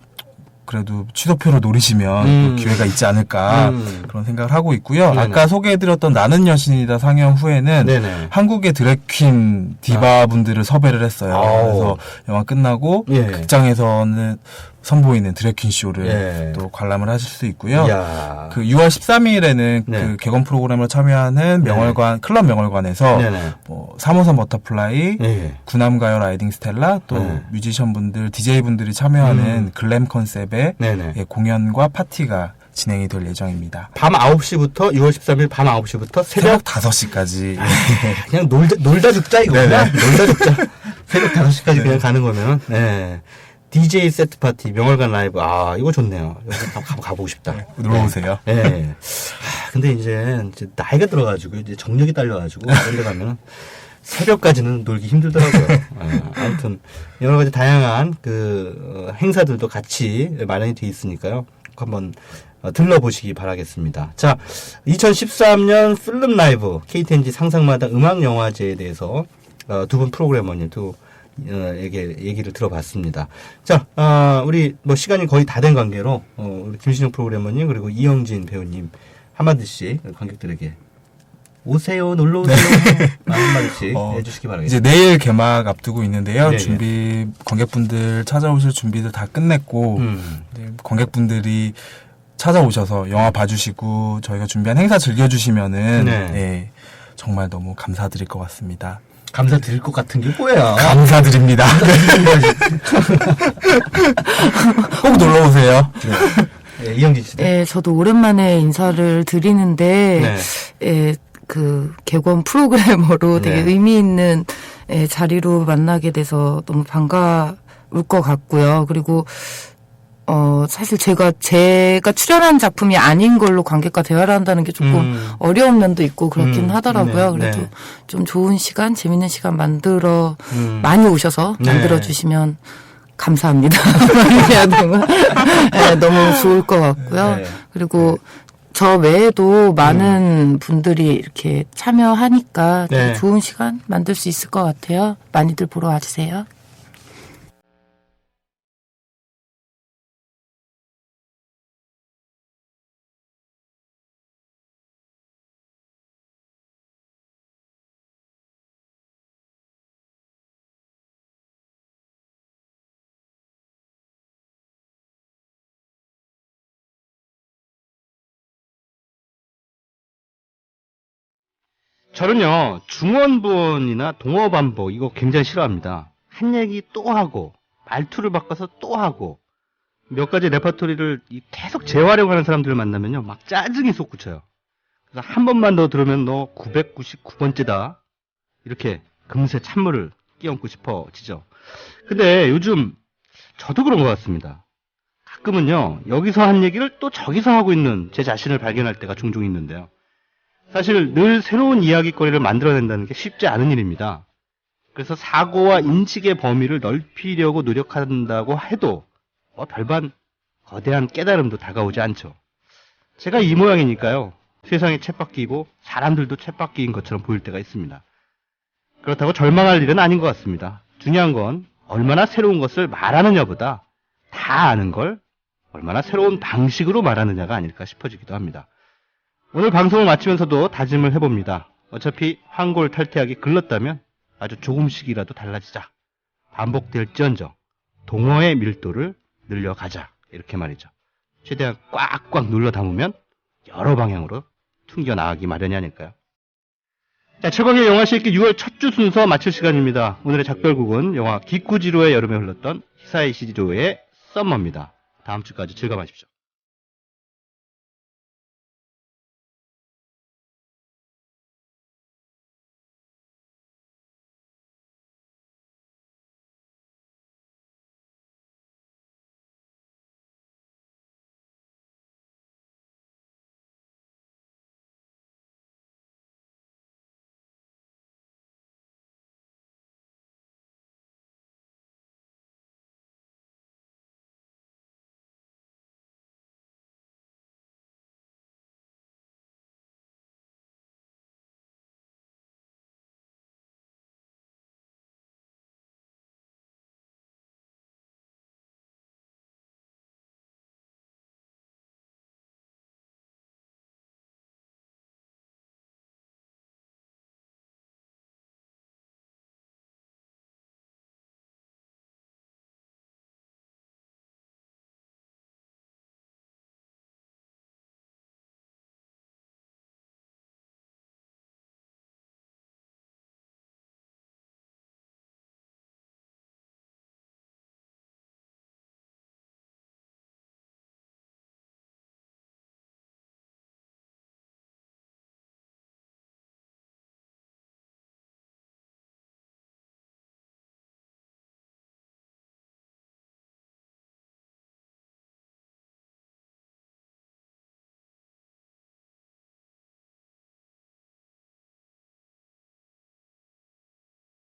Speaker 16: 그래도 취소표를 노리시면 또 기회가 있지 않을까 그런 생각을 하고 있고요.
Speaker 4: 네네.
Speaker 16: 아까 소개해드렸던 나는 여신이다 상영 후에는
Speaker 4: 네네.
Speaker 16: 한국의 드래퀸 디바분들을 섭외를 했어요. 그래서 영화 끝나고 극장에서는 선보이는 드래퀸 쇼를 또 관람을 하실 수 있고요. 그 6월 13일에는 그 개관 프로그램을 참여하는 명월관 클럽 명월관에서 뭐 3호선 버터플라이, 구남가요 라이딩 스텔라 또 뮤지션 분들, DJ 분들이 참여하는 글램 컨셉의 공연과 파티가 진행이 될 예정입니다.
Speaker 4: 밤 9시부터 6월 13일 밤 9시부터 새벽
Speaker 16: 5시까지
Speaker 4: 그냥 놀다 죽자 이거구나. 놀다 죽자. 새벽 5시까지 그냥 가는 거면 DJ 세트 파티 명월관 라이브 이거 좋네요. 여기 가보고 싶다.
Speaker 16: 놀러 오세요.
Speaker 4: 네. 근데 이제 나이가 들어가지고 이제 정력이 딸려가지고 그런 데 가면 새벽까지는 놀기 힘들더라고요. 아무튼 여러 가지 다양한 그 행사들도 같이 마련이 돼 있으니까요. 한번 들러보시기 바라겠습니다. 자, 2013년 필름 라이브 KTNG 상상마당 음악영화제에 대해서 두 분 프로그래머님도 얘기를 들어봤습니다. 자, 우리 뭐 시간이 거의 다 된 관계로 우리 김신영 프로그래머님 그리고 이영진 배우님 한마디씩 관객들에게 오세요, 놀러 오세요 한마디씩 해주시기 바라겠습니다.
Speaker 16: 이제 내일 개막 앞두고 있는데요.
Speaker 4: 네네.
Speaker 16: 관객분들 찾아오실 준비들 다 끝냈고 관객분들이 찾아오셔서 영화 봐주시고 저희가 준비한 행사 즐겨주시면은 정말 너무 감사드릴 것 같습니다.
Speaker 4: 감사드릴 것 같은 게 뭐야?
Speaker 16: 감사드립니다. 꼭 놀러 오세요.
Speaker 4: 이영진 씨.
Speaker 13: 네, 저도 오랜만에 인사를 드리는데, 그 개관 프로그래머로 되게 의미 있는 자리로 만나게 돼서 너무 반가울 것 같고요. 그리고 사실 제가 출연한 작품이 아닌 걸로 관객과 대화를 한다는 게 조금 어려운 면도 있고 그렇긴 하더라고요. 그래도 좀 좋은 시간, 재밌는 시간 많이 오셔서 만들어 주시면 감사합니다. 너무 좋을 것 같고요. 그리고 저 외에도 많은 분들이 이렇게 참여하니까 되게 좋은 시간 만들 수 있을 것 같아요. 많이들 보러 와주세요.
Speaker 4: 저는요, 중원본이나 동어반복, 이거 굉장히 싫어합니다. 한 얘기 또 하고 말투를 바꿔서 또 하고 몇 가지 레퍼토리를 계속 재활용하는 사람들을 만나면요 막 짜증이 솟구쳐요. 그래서 한 번만 더 들으면 너 999번째다 이렇게 금세 찬물을 끼얹고 싶어지죠. 근데 요즘 저도 그런 것 같습니다. 가끔은요 여기서 한 얘기를 또 저기서 하고 있는 제 자신을 발견할 때가 종종 있는데요. 사실 늘 새로운 이야기거리를 만들어낸다는 게 쉽지 않은 일입니다. 그래서 사고와 인식의 범위를 넓히려고 노력한다고 해도 별반 거대한 깨달음도 다가오지 않죠. 제가 이 모양이니까요. 세상이 쳇바퀴고 사람들도 쳇바퀴인 것처럼 보일 때가 있습니다. 그렇다고 절망할 일은 아닌 것 같습니다. 중요한 건 얼마나 새로운 것을 말하느냐보다 다 아는 걸 얼마나 새로운 방식으로 말하느냐가 아닐까 싶어지기도 합니다. 오늘 방송을 마치면서도 다짐을 해봅니다. 어차피 황골탈퇴하기 글렀다면 아주 조금씩이라도 달라지자. 반복될지언정 동어의 밀도를 늘려가자. 이렇게 말이죠. 최대한 꽉꽉 눌러 담으면 여러 방향으로 튕겨나가기 마련이 아닐까요? 자, 최광의 영화실기 6월 첫 주 순서 마칠 시간입니다. 오늘의 작별곡은 영화 기쿠지로의 여름에 흘렀던 히사이시조의 썸머입니다. 다음 주까지 즐거워하십시오.